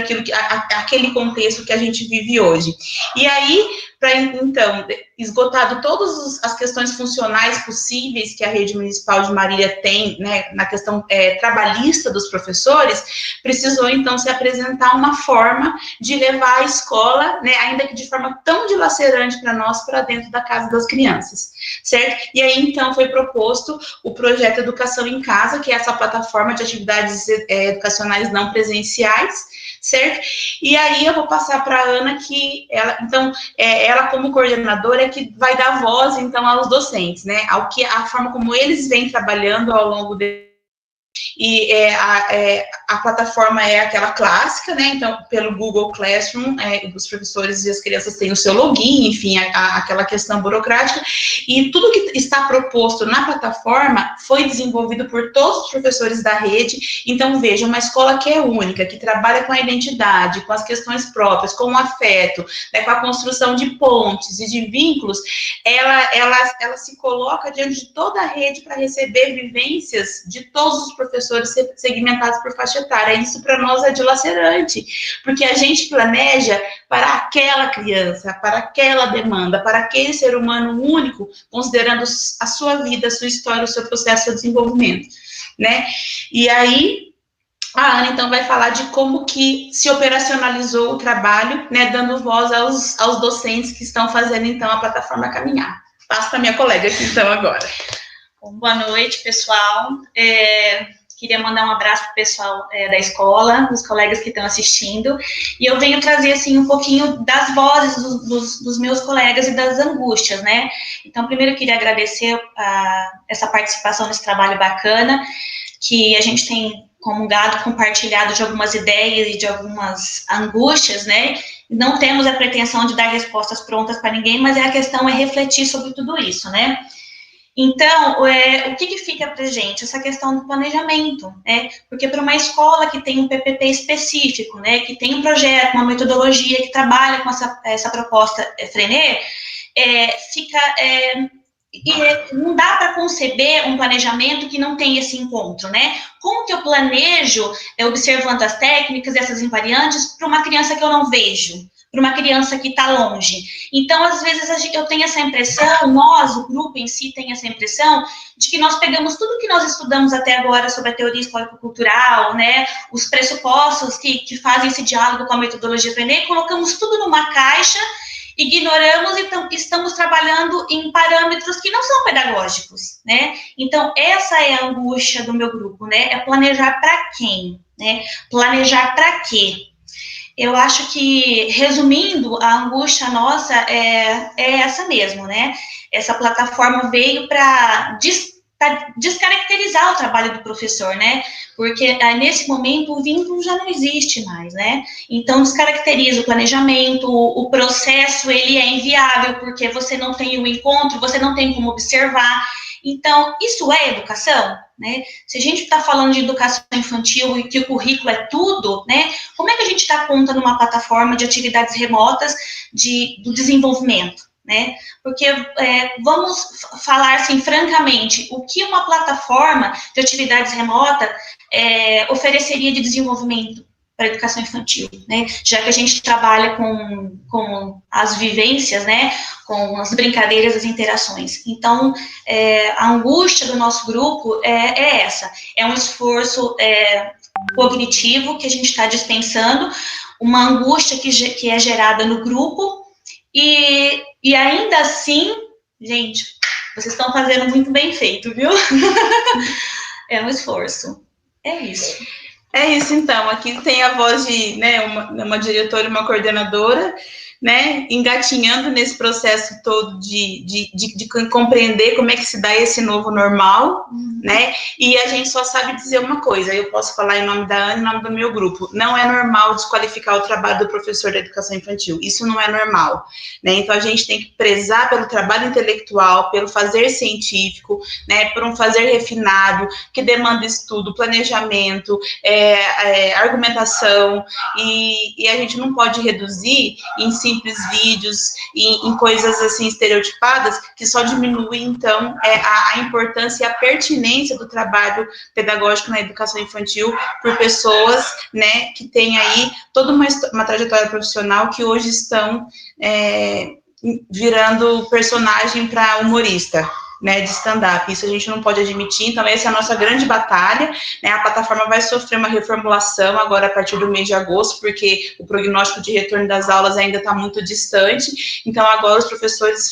aquele contexto que a gente vive hoje. E aí, para, então, esgotado todas as questões funcionais possíveis que a Rede Municipal de Marília tem, né, na questão trabalhista dos professores, precisou, então, se apresentar uma forma de levar a escola, né, ainda que de forma tão dilacerante para nós, para dentro da casa das crianças, certo? E aí, então, foi proposto o projeto Educação em Casa, que é essa plataforma de atividades educacionais não presenciais, certo? E aí eu vou passar para a Ana, que ela como coordenadora é que vai dar voz, então, aos docentes, né? A forma como eles vêm trabalhando ao longo e a plataforma é aquela clássica, né, então, pelo Google Classroom, os professores e as crianças têm o seu login, enfim, aquela questão burocrática, e tudo que está proposto na plataforma foi desenvolvido por todos os professores da rede. Então, veja, uma escola que é única, que trabalha com a identidade, com as questões próprias, com o afeto, né, com a construção de pontes e de vínculos, ela se coloca diante de toda a rede para receber vivências de todos os professores segmentados por faixa etária. Isso para nós é dilacerante, porque a gente planeja para aquela criança, para aquela demanda, para aquele ser humano único, considerando a sua vida, a sua história, o seu processo, o seu desenvolvimento, né? E aí, a Ana, então, vai falar de como que se operacionalizou o trabalho, né, dando voz aos docentes que estão fazendo, então, a plataforma caminhar. Passo para minha colega aqui, então, agora. Bom, boa noite, pessoal. Queria mandar um abraço para o pessoal da escola, os colegas que estão assistindo, e eu venho trazer, assim, um pouquinho das vozes dos meus colegas e das angústias, né? Então, primeiro eu queria agradecer essa participação nesse trabalho bacana, que a gente tem comungado, compartilhado de algumas ideias e de algumas angústias, né? Não temos a pretensão de dar respostas prontas para ninguém, mas a questão é refletir sobre tudo isso, né? Então, o que fica para a gente? Essa questão do planejamento, né? Porque para uma escola que tem um PPP específico, né, que tem um projeto, uma metodologia que trabalha com essa proposta Freinet, fica não dá para conceber um planejamento que não tem esse encontro, né? Como que eu planejo, observando as técnicas, essas invariantes, para uma criança que eu não vejo, para uma criança que está longe? Então, às vezes, eu tenho essa impressão, nós, o grupo em si, tem essa impressão de que nós pegamos tudo que nós estudamos até agora sobre a teoria histórico-cultural, né, os pressupostos que fazem esse diálogo com a metodologia do Enem, colocamos tudo numa caixa, ignoramos e estamos trabalhando em parâmetros que não são pedagógicos, né? Então, essa é a angústia do meu grupo, né? É planejar para quem, né? Planejar para quê? Eu acho que, resumindo, a angústia nossa é essa mesmo, né? Essa plataforma veio para descaracterizar o trabalho do professor, né? Porque nesse momento o vínculo já não existe mais, né? Então descaracteriza o planejamento, o processo ele é inviável porque você não tem o encontro, você não tem como observar. Então isso é educação, né? Se a gente está falando de educação infantil e que o currículo é tudo, né? Como é que a gente dá conta numa plataforma de atividades remotas do desenvolvimento? Né? Porque vamos falar assim, francamente, o que uma plataforma de atividades remota ofereceria de desenvolvimento para a educação infantil, né? Já que a gente trabalha com as vivências, né? Com as brincadeiras, as interações. Então, a angústia do nosso grupo é essa, é um esforço cognitivo que a gente está dispensando, uma angústia que é gerada no grupo. E ainda assim, gente, vocês estão fazendo muito bem feito, viu? É um esforço. É isso. É isso, então. Aqui tem a voz de, né, uma diretora e uma coordenadora, né, engatinhando nesse processo todo de compreender como é que se dá esse novo normal, né, e a gente só sabe dizer uma coisa, eu posso falar em nome da Ana, em nome do meu grupo, não é normal desqualificar o trabalho do professor da educação infantil, isso não é normal, né, então a gente tem que prezar pelo trabalho intelectual, pelo fazer científico, né, por um fazer refinado, que demanda estudo, planejamento, argumentação, e a gente não pode reduzir em simples vídeos, em coisas assim estereotipadas, que só diminuem, então, a importância e a pertinência do trabalho pedagógico na educação infantil por pessoas, né, que têm aí toda uma trajetória profissional que hoje estão virando personagem para humorista, né, de stand-up. Isso a gente não pode admitir, então essa é a nossa grande batalha, né, a plataforma vai sofrer uma reformulação agora a partir do mês de agosto, porque o prognóstico de retorno das aulas ainda está muito distante, então agora os professores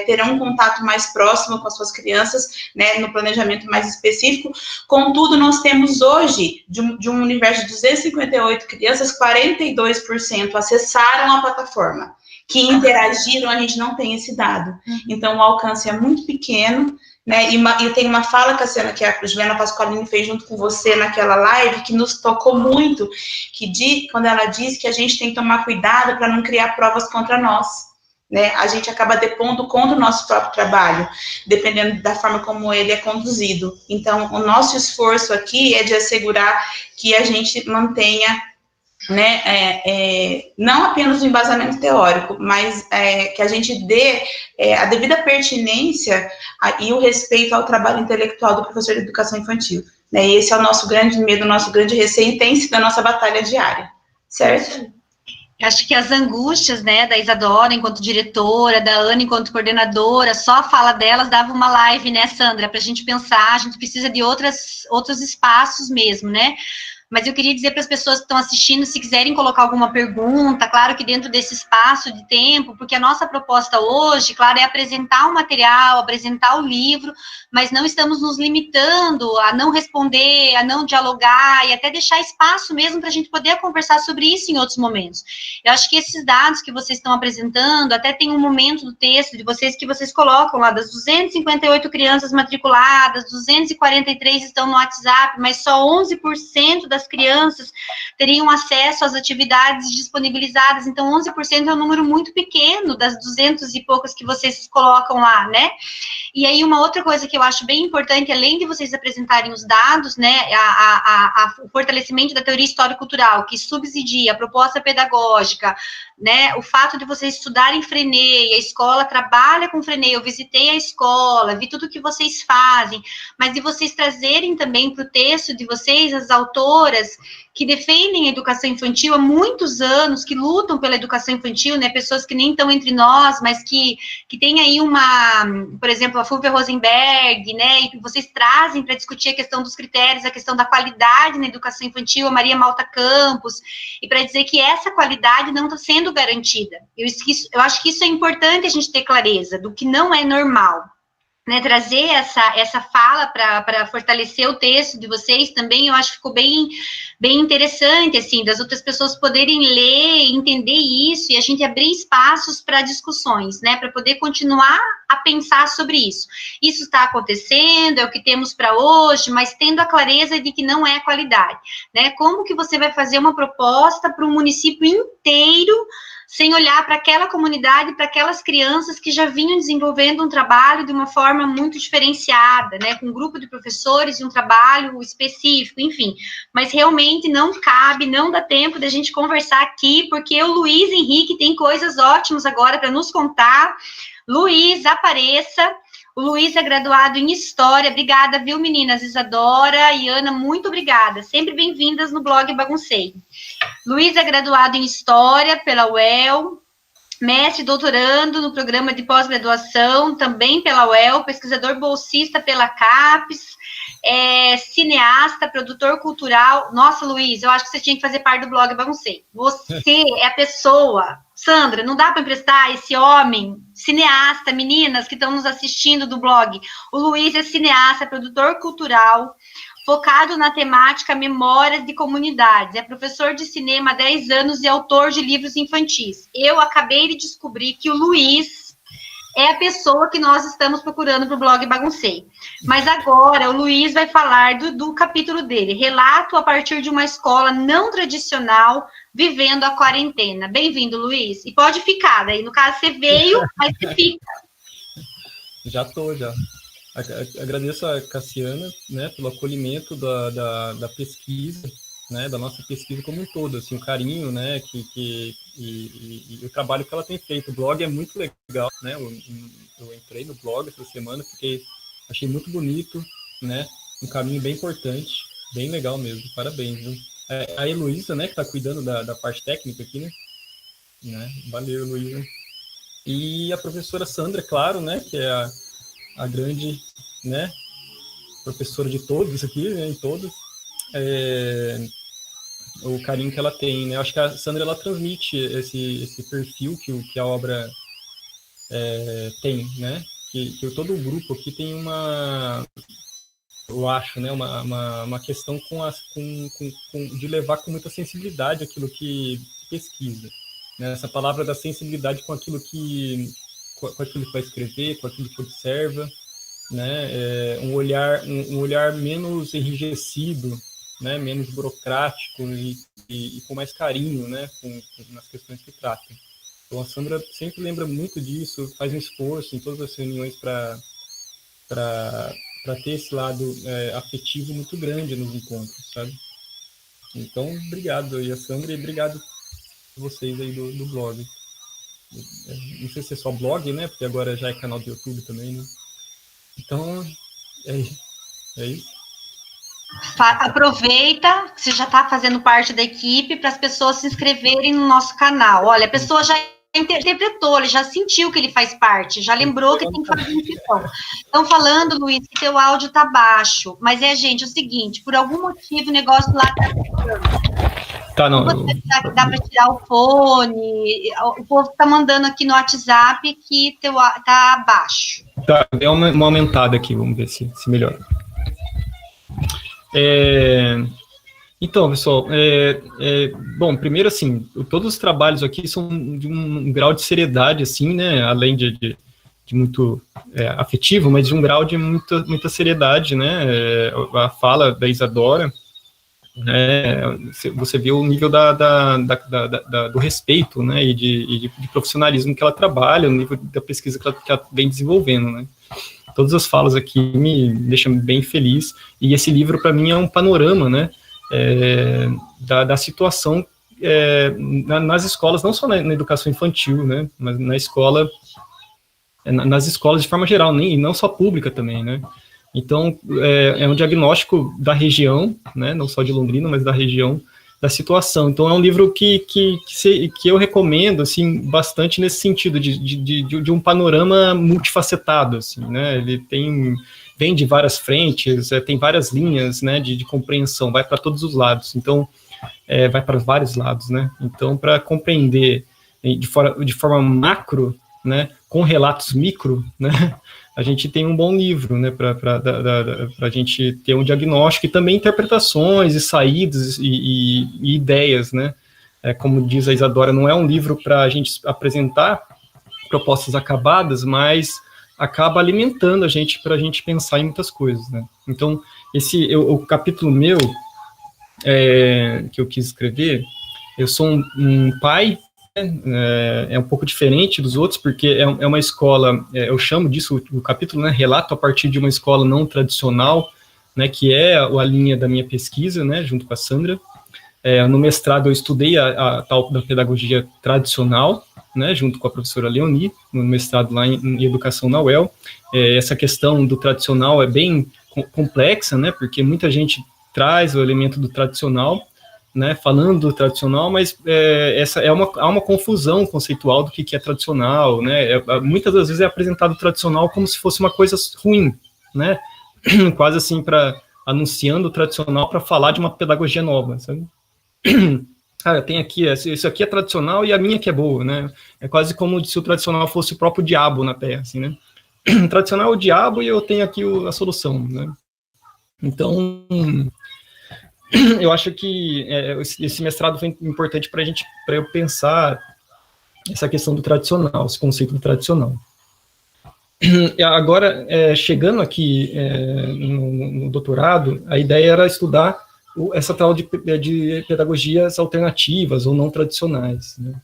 terão um contato mais próximo com as suas crianças, né, no planejamento mais específico. Contudo, nós temos hoje, de um universo de 258 crianças, 42% acessaram a plataforma, que interagiram, a gente não tem esse dado. Então, o alcance é muito pequeno, né, e tem uma fala, Cassiana, que a Juliana Pasqualini fez junto com você naquela live, que nos tocou muito, quando ela diz que a gente tem que tomar cuidado para não criar provas contra nós, né, a gente acaba depondo contra o nosso próprio trabalho, dependendo da forma como ele é conduzido. Então, o nosso esforço aqui é de assegurar que a gente mantenha, né, não apenas o embasamento teórico, mas que a gente dê a devida pertinência e o respeito ao trabalho intelectual do professor de educação infantil, né, e esse é o nosso grande medo, o nosso grande receio, e tem sido a nossa batalha diária, certo? Acho que as angústias, né, da Isadora enquanto diretora, da Ana enquanto coordenadora, só a fala delas dava uma live, né, Sandra, para a gente pensar, a gente precisa de outros espaços mesmo, né? Mas eu queria dizer para as pessoas que estão assistindo, se quiserem colocar alguma pergunta, claro que dentro desse espaço de tempo, porque a nossa proposta hoje, claro, é apresentar o material, apresentar o livro, mas não estamos nos limitando a não responder, a não dialogar e até deixar espaço mesmo para a gente poder conversar sobre isso em outros momentos. Eu acho que esses dados que vocês estão apresentando, até tem um momento do texto de vocês que vocês colocam lá, das 258 crianças matriculadas, 243 estão no WhatsApp, mas só 11% das crianças teriam acesso às atividades disponibilizadas, então 11% é um número muito pequeno das 200 e poucas que vocês colocam lá, né? E aí uma outra coisa que eu acho bem importante, além de vocês apresentarem os dados, né, o fortalecimento da teoria histórico-cultural, que subsidia a proposta pedagógica, né, o fato de vocês estudarem Freinet, a escola trabalha com Freinet, eu visitei a escola, vi tudo que vocês fazem, mas de vocês trazerem também para o texto de vocês as autoras que defendem a educação infantil há muitos anos, que lutam pela educação infantil, né, pessoas que nem estão entre nós, mas que tem aí por exemplo, a Fulvia Rosenberg, né, e vocês trazem para discutir a questão dos critérios, a questão da qualidade na educação infantil, a Maria Malta Campos, e para dizer que essa qualidade não está sendo garantida. Eu acho que isso é importante a gente ter clareza do que não é normal. Né, trazer essa fala para fortalecer o texto de vocês também, eu acho que ficou bem interessante, assim, das outras pessoas poderem ler, entender isso, e a gente abrir espaços para discussões, né, para poder continuar a pensar sobre isso. Isso está acontecendo, é o que temos para hoje, mas tendo a clareza de que não é a qualidade, né, como que você vai fazer uma proposta para um município inteiro, sem olhar para aquela comunidade, para aquelas crianças que já vinham desenvolvendo um trabalho de uma forma muito diferenciada, né, com um grupo de professores e um trabalho específico, enfim, mas realmente não cabe, não dá tempo da gente conversar aqui, porque o Luiz Henrique tem coisas ótimas agora para nos contar. Luiz, apareça. O Luiz é graduado em História. Obrigada, viu, meninas? Isadora e Ana, muito obrigada. Sempre bem-vindas no blog Baguncei. Luiz é graduado em História pela UEL, mestre e doutorando no programa de pós-graduação, também pela UEL, pesquisador bolsista pela CAPES, cineasta, produtor cultural. Nossa, Luiz, eu acho que você tinha que fazer parte do blog Baguncei. Você é a pessoa... Sandra, não dá para emprestar esse homem, cineasta, meninas que estão nos assistindo do blog. O Luiz é cineasta, produtor cultural, focado na temática Memórias de Comunidades. É professor de cinema há 10 anos e autor de livros infantis. Eu acabei de descobrir que o Luiz é a pessoa que nós estamos procurando para o blog Baguncei. Mas agora o Luiz vai falar do capítulo dele, Relato a partir de uma escola não tradicional, vivendo a quarentena. Bem-vindo, Luiz. E pode ficar, daí no caso você veio, mas você fica. Já estou, já. Agradeço a Cassiana, né, pelo acolhimento da pesquisa, né, da nossa pesquisa como um todo, assim, o carinho, né, e o trabalho que ela tem feito. O blog é muito legal, né, eu entrei no blog essa semana, achei muito bonito, né, um caminho bem importante, bem legal mesmo, parabéns, viu? A Heloísa, né, que está cuidando da parte técnica aqui, né, valeu, Heloísa. E a professora Sandra, claro, né, que é a grande, né, professora de todos aqui, né, em todos, o carinho que ela tem, né? Eu acho que a Sandra, ela transmite esse perfil que a obra tem, né? Que todo o grupo aqui tem eu acho, né? Uma questão de levar com muita sensibilidade aquilo que pesquisa, né? Essa palavra da sensibilidade com aquilo que vai escrever, com aquilo que observa, né? Um olhar menos enrijecido, né, menos burocrático e com mais carinho, né, nas questões que trata. Então a Sandra sempre lembra muito disso, faz um esforço em todas as reuniões para ter esse lado afetivo muito grande nos encontros, sabe? Então, obrigado aí a Sandra e obrigado a vocês aí do blog. Não sei se é só blog, né, porque agora já é canal do YouTube também, né? Então, é isso. Aproveita que você já está fazendo parte da equipe para as pessoas se inscreverem no nosso canal. Olha, a pessoa já interpretou, ele já sentiu que ele faz parte, já lembrou que tem que fazer inscrição. Estão falando, Luiz, que teu áudio está baixo, mas gente, é o seguinte, por algum motivo o negócio lá está... Tá, não. Dá para tirar o fone, o povo está mandando aqui no WhatsApp que teu tá baixo. Tá, deu uma aumentada aqui, vamos ver se melhora. Então, pessoal, bom, primeiro, assim, todos os trabalhos aqui são de um grau de seriedade, assim, né, além de muito afetivo, mas de um grau de muita seriedade, né, a fala da Isadora, você vê o nível do respeito, né, e de profissionalismo que ela trabalha, o nível da pesquisa que ela vem desenvolvendo, né. Todas as falas aqui me deixam bem feliz, e esse livro, para mim, é um panorama, né, da situação nas escolas, não só na educação infantil, né, mas nas escolas de forma geral, e não só pública também, né. Então, é um diagnóstico da região, né, não só de Londrina, mas da região, da situação. Então, é um livro que eu recomendo, assim, bastante nesse sentido, de um panorama multifacetado, assim, né, ele vem de várias frentes, tem várias linhas, né, de compreensão, vai para todos os lados, então, vai para vários lados, né, então, para compreender de forma macro, né, com relatos micro, né, a gente tem um bom livro, né, para a gente ter um diagnóstico e também interpretações e saídas e ideias, né, como diz a Isadora, não é um livro para a gente apresentar propostas acabadas, mas acaba alimentando a gente para a gente pensar em muitas coisas, né. Então, o capítulo meu, que eu quis escrever, eu sou um pai, é um pouco diferente dos outros, porque é uma escola, eu chamo disso, o capítulo, né, relato a partir de uma escola não tradicional, né, que é a linha da minha pesquisa, né, junto com a Sandra. No mestrado eu estudei a tal da pedagogia tradicional, né, junto com a professora Leoni, no mestrado lá em educação na UEL. Essa questão do tradicional é bem complexa, né, porque muita gente traz o elemento do tradicional, né, falando do tradicional, mas há uma confusão conceitual do que é tradicional, né, muitas das vezes é apresentado o tradicional como se fosse uma coisa ruim, né, quase assim, anunciando o tradicional para falar de uma pedagogia nova, sabe? Tem aqui, isso aqui é tradicional e a minha que é boa, né, é quase como se o tradicional fosse o próprio diabo na Terra, assim, né, o tradicional é o diabo e eu tenho aqui a solução, né, então... Eu acho que esse mestrado foi importante para eu pensar essa questão do tradicional, esse conceito do tradicional. Agora, chegando aqui no doutorado, a ideia era estudar essa tal de pedagogias alternativas ou não tradicionais, né?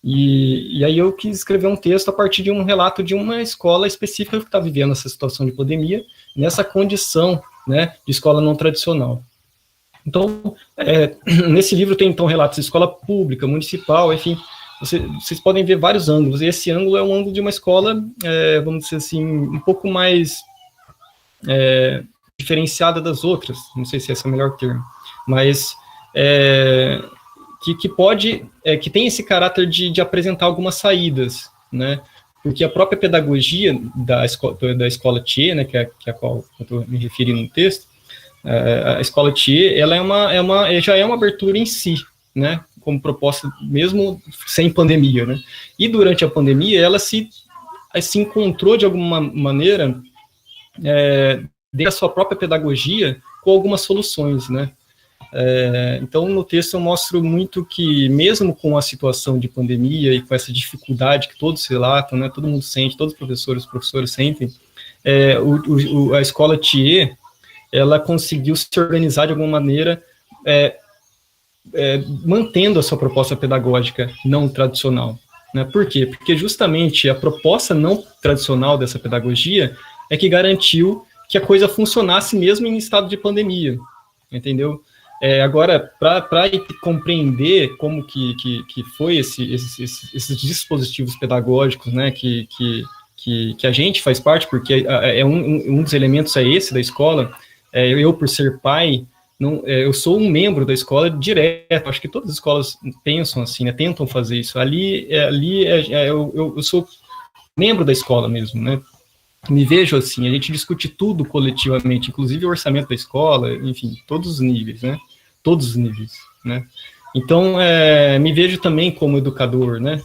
E aí eu quis escrever um texto a partir de um relato de uma escola específica que está vivendo essa situação de pandemia, nessa condição, né, de escola não tradicional. Então, nesse livro tem, então, relatos de escola pública, municipal, enfim, vocês podem ver vários ângulos, e esse ângulo é um ângulo de uma escola, vamos dizer assim, um pouco mais diferenciada das outras, não sei se esse é o melhor termo, mas que tem esse caráter de apresentar algumas saídas, né, porque a própria pedagogia da escola Thier, né, que é a qual eu estou me referindo no texto, a escola Thier, ela já é uma abertura em si, né, como proposta, mesmo sem pandemia, né, e durante a pandemia, ela se encontrou de alguma maneira, dentro da sua própria pedagogia, com algumas soluções, né. Então, no texto eu mostro muito que, mesmo com a situação de pandemia e com essa dificuldade que todos relatam, né, todo mundo sente, todos os professores sentem, a escola Thier, ela conseguiu se organizar de alguma maneira, mantendo a sua proposta pedagógica não tradicional, né? Por quê? Porque justamente a proposta não tradicional dessa pedagogia é que garantiu que a coisa funcionasse mesmo em estado de pandemia, entendeu? Agora, para compreender como que foi esses dispositivos pedagógicos, né, que a gente faz parte, porque um dos elementos é esse da escola. Eu, por ser pai, eu sou um membro da escola direto, acho que todas as escolas pensam assim, né, tentam fazer isso, eu sou membro da escola mesmo, né, me vejo assim, a gente discute tudo coletivamente, inclusive o orçamento da escola, enfim, todos os níveis, né, então, me vejo também como educador, né,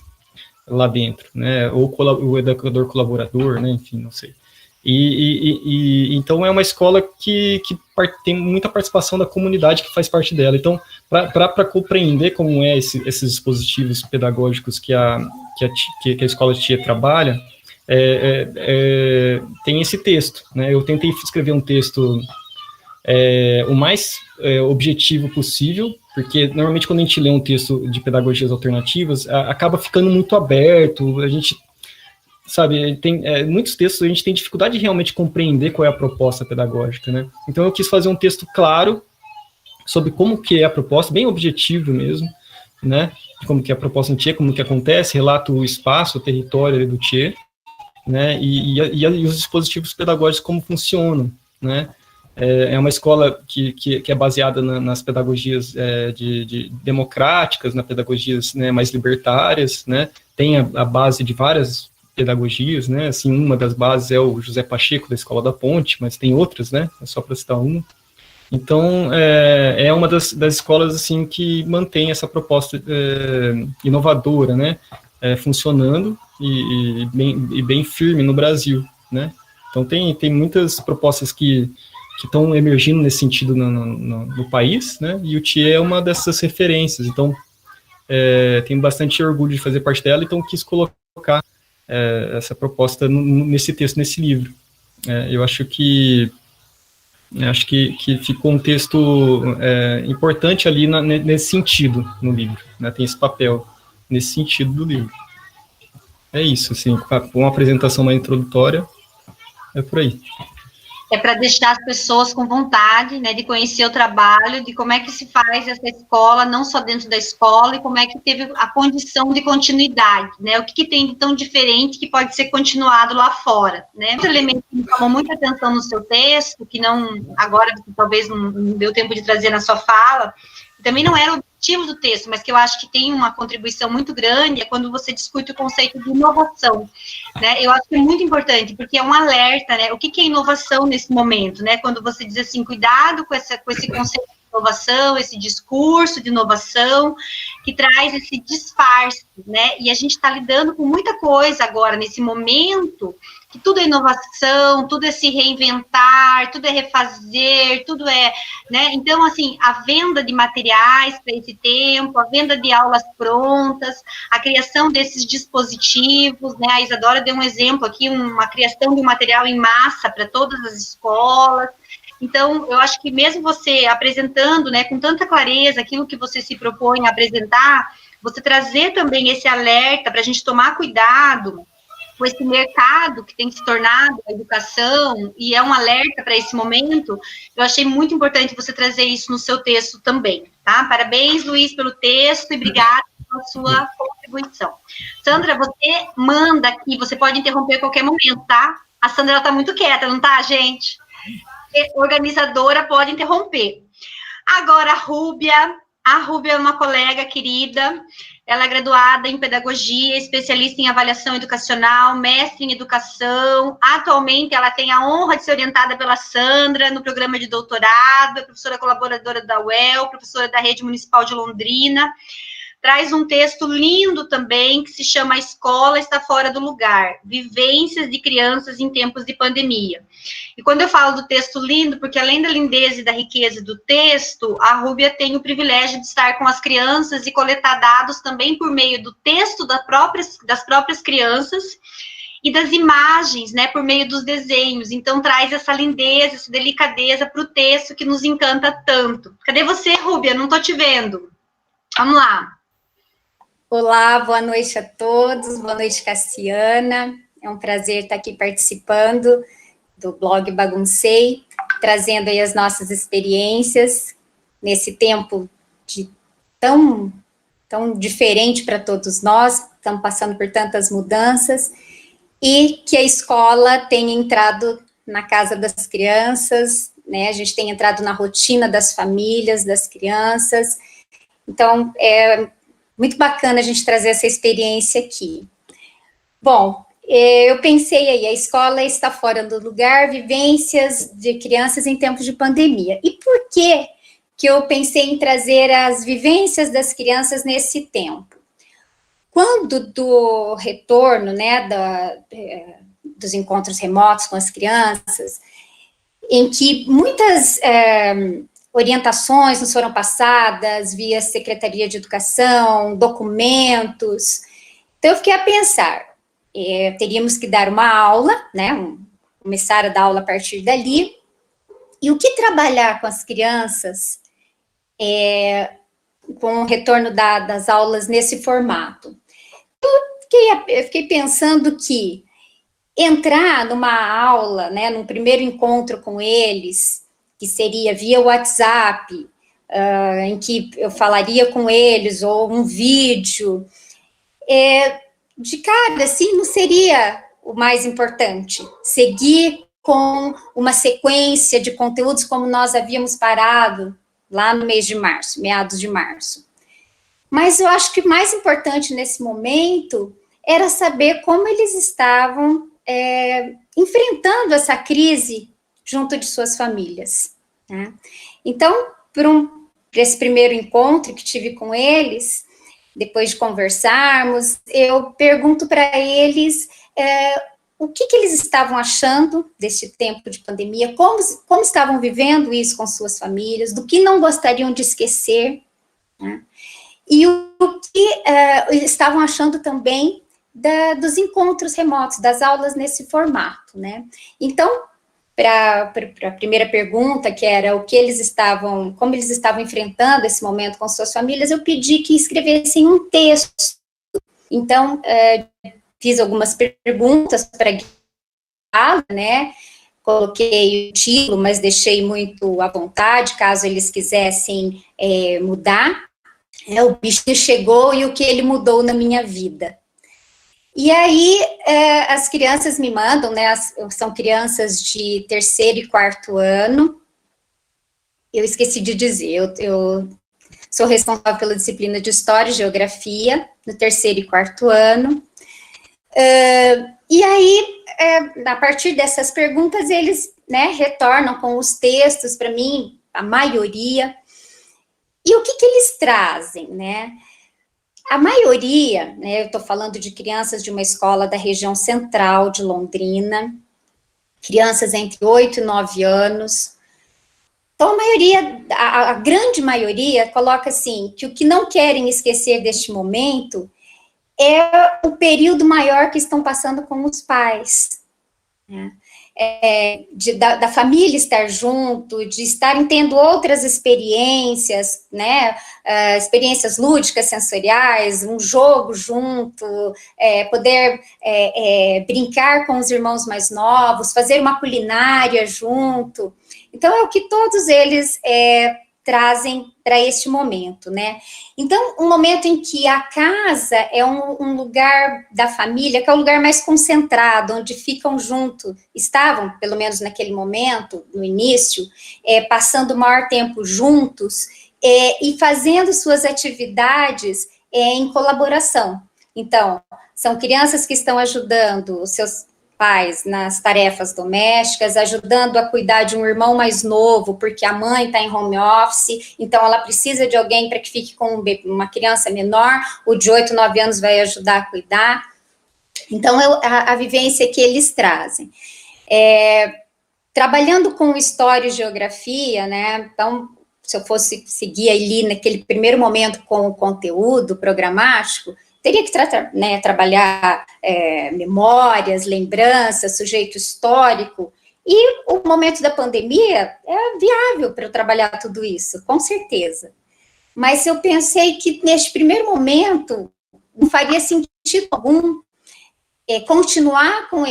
lá dentro, né, ou o educador colaborador, né, enfim, não sei. Então é uma escola que tem muita participação da comunidade que faz parte dela. Então, para compreender como esses dispositivos pedagógicos que a escola Thier trabalha, tem esse texto, né? Eu tentei escrever um texto o mais objetivo possível, porque normalmente quando a gente lê um texto de pedagogias alternativas, acaba ficando muito aberto, a gente... Sabe, tem muitos textos a gente tem dificuldade de realmente compreender qual é a proposta pedagógica, né? Então eu quis fazer um texto claro sobre como que é a proposta, bem objetivo mesmo, né, de como que é a proposta no TIE, como que acontece, relata o espaço, o território ali do TIE, né, e os dispositivos pedagógicos como funcionam, né. É uma escola que é baseada nas pedagogias democráticas, nas pedagogias, né, mais libertárias, né, tem a base de várias pedagogias, né, assim, uma das bases é o José Pacheco, da Escola da Ponte, mas tem outras, né, só para citar uma. Então, é uma das escolas, assim, que mantém essa proposta inovadora, né, funcionando e bem firme no Brasil, né. Então, tem muitas propostas que estão emergindo nesse sentido no país, né, e o TIE é uma dessas referências. Então, tenho bastante orgulho de fazer parte dela, então quis colocar essa proposta nesse texto, nesse livro. Eu acho que ficou um texto importante ali nesse sentido no livro, né, tem esse papel nesse sentido do livro. É isso, assim, com uma apresentação mais introdutória, é por aí. É para deixar as pessoas com vontade, né, de conhecer o trabalho, de como é que se faz essa escola, não só dentro da escola, e como é que teve a condição de continuidade, né, o que tem de tão diferente que pode ser continuado lá fora, né. Outro elemento que me chamou muita atenção no seu texto, que não, agora talvez não deu tempo de trazer na sua fala, também não era o objetivo do texto, mas que eu acho que tem uma contribuição muito grande, é quando você discute o conceito de inovação, né, eu acho que é muito importante, porque é um alerta, né, o que é inovação nesse momento, né, quando você diz assim, cuidado com esse conceito de inovação, esse discurso de inovação, que traz esse disfarce, né, e a gente está lidando com muita coisa agora, nesse momento, que tudo é inovação, tudo é se reinventar, tudo é refazer, tudo é, né, então, assim, a venda de materiais para esse tempo, a venda de aulas prontas, a criação desses dispositivos, né, a Isadora deu um exemplo aqui, uma criação de um material em massa para todas as escolas. Então, eu acho que mesmo você apresentando, né, com tanta clareza aquilo que você se propõe a apresentar, você trazer também esse alerta para a gente tomar cuidado com esse mercado que tem se tornado a educação, e é um alerta para esse momento, eu achei muito importante você trazer isso no seu texto também, tá? Parabéns, Luiz, pelo texto, e obrigada pela sua contribuição. Sandra, você manda aqui, você pode interromper a qualquer momento, tá? A Sandra, ela tá muito quieta, não tá, gente? Organizadora pode interromper. Agora, a Rúbia é uma colega querida, ela é graduada em pedagogia, especialista em avaliação educacional, mestre em educação. Atualmente, ela tem a honra de ser orientada pela Sandra no programa de doutorado, é professora colaboradora da UEL, professora da Rede Municipal de Londrina. Traz um texto lindo também, que se chama A Escola Está Fora do Lugar, Vivências de Crianças em Tempos de Pandemia. E quando eu falo do texto lindo, porque além da lindeza e da riqueza do texto, a Rúbia tem o privilégio de estar com as crianças e coletar dados também por meio do texto das próprias crianças e das imagens, né, por meio dos desenhos. Então, traz essa lindeza, essa delicadeza para o texto que nos encanta tanto. Cadê você, Rúbia? Não estou te vendo. Vamos lá. Olá, boa noite a todos, boa noite, Cassiana. É um prazer estar aqui participando do blog Baguncei, trazendo aí as nossas experiências nesse tempo tão diferente para todos nós, estamos passando por tantas mudanças, e que a escola tem entrado na casa das crianças, né? A gente tem entrado na rotina das famílias, das crianças. Então, é muito bacana a gente trazer essa experiência aqui. Bom, eu pensei aí, a escola está fora do lugar, vivências de crianças em tempos de pandemia. E por que eu pensei em trazer as vivências das crianças nesse tempo? Quando do retorno, né, dos encontros remotos com as crianças, em que muitas orientações nos foram passadas via Secretaria de Educação, documentos. Então, eu fiquei a pensar, teríamos que dar uma aula, né, começar a dar aula a partir dali, e o que trabalhar com as crianças com o retorno das aulas nesse formato. Eu fiquei pensando que entrar numa aula, né, num primeiro encontro com eles, que seria via WhatsApp, em que eu falaria com eles, ou um vídeo, de cara, assim, não seria o mais importante. Seguir com uma sequência de conteúdos como nós havíamos parado lá no mês de março, meados de março. Mas eu acho que o mais importante nesse momento era saber como eles estavam enfrentando essa crise junto de suas famílias, né? Então, para esse primeiro encontro que tive com eles, depois de conversarmos, eu pergunto para eles o que eles estavam achando desse tempo de pandemia, como estavam vivendo isso com suas famílias, do que não gostariam de esquecer, né? E o que estavam achando também dos encontros remotos, das aulas nesse formato, né? Então, para a primeira pergunta, que era como eles estavam enfrentando esse momento com suas famílias, eu pedi que escrevessem um texto. Então, fiz algumas perguntas para guiá-la, né? Coloquei o título, mas deixei muito à vontade, caso eles quisessem mudar. O bichinho chegou e o que ele mudou na minha vida. E aí, as crianças me mandam, né, são crianças de 3º e 4º ano. Eu esqueci de dizer, eu sou responsável pela disciplina de História e Geografia, no 3º e 4º ano. E aí, a partir dessas perguntas, eles, né, retornam com os textos para mim, a maioria. E o que eles trazem, né? A maioria, né, eu estou falando de crianças de uma escola da região central de Londrina, crianças entre 8 e 9 anos. Então, a grande maioria coloca assim, que o que não querem esquecer deste momento é o período maior que estão passando com os pais, né? Da família estar junto, de estarem tendo outras experiências, né, experiências lúdicas, sensoriais, um jogo junto, poder brincar com os irmãos mais novos, fazer uma culinária junto. Então, é o que todos eles trazem para este momento, né? Então, um momento em que a casa é um lugar da família, que é o lugar mais concentrado, onde ficam junto, estavam, pelo menos naquele momento, no início, passando o maior tempo juntos, e fazendo suas atividades em colaboração. Então, são crianças que estão ajudando os seus pais nas tarefas domésticas, ajudando a cuidar de um irmão mais novo, porque a mãe está em home office, então ela precisa de alguém para que fique com uma criança menor, o de 8, 9 anos vai ajudar a cuidar. Então, a vivência que eles trazem. Trabalhando com história e geografia, né, então, se eu fosse seguir ali naquele primeiro momento com o conteúdo programático, teria que trabalhar memórias, lembranças, sujeito histórico, e o momento da pandemia é viável para eu trabalhar tudo isso, com certeza. Mas eu pensei que neste primeiro momento não faria sentido algum continuar com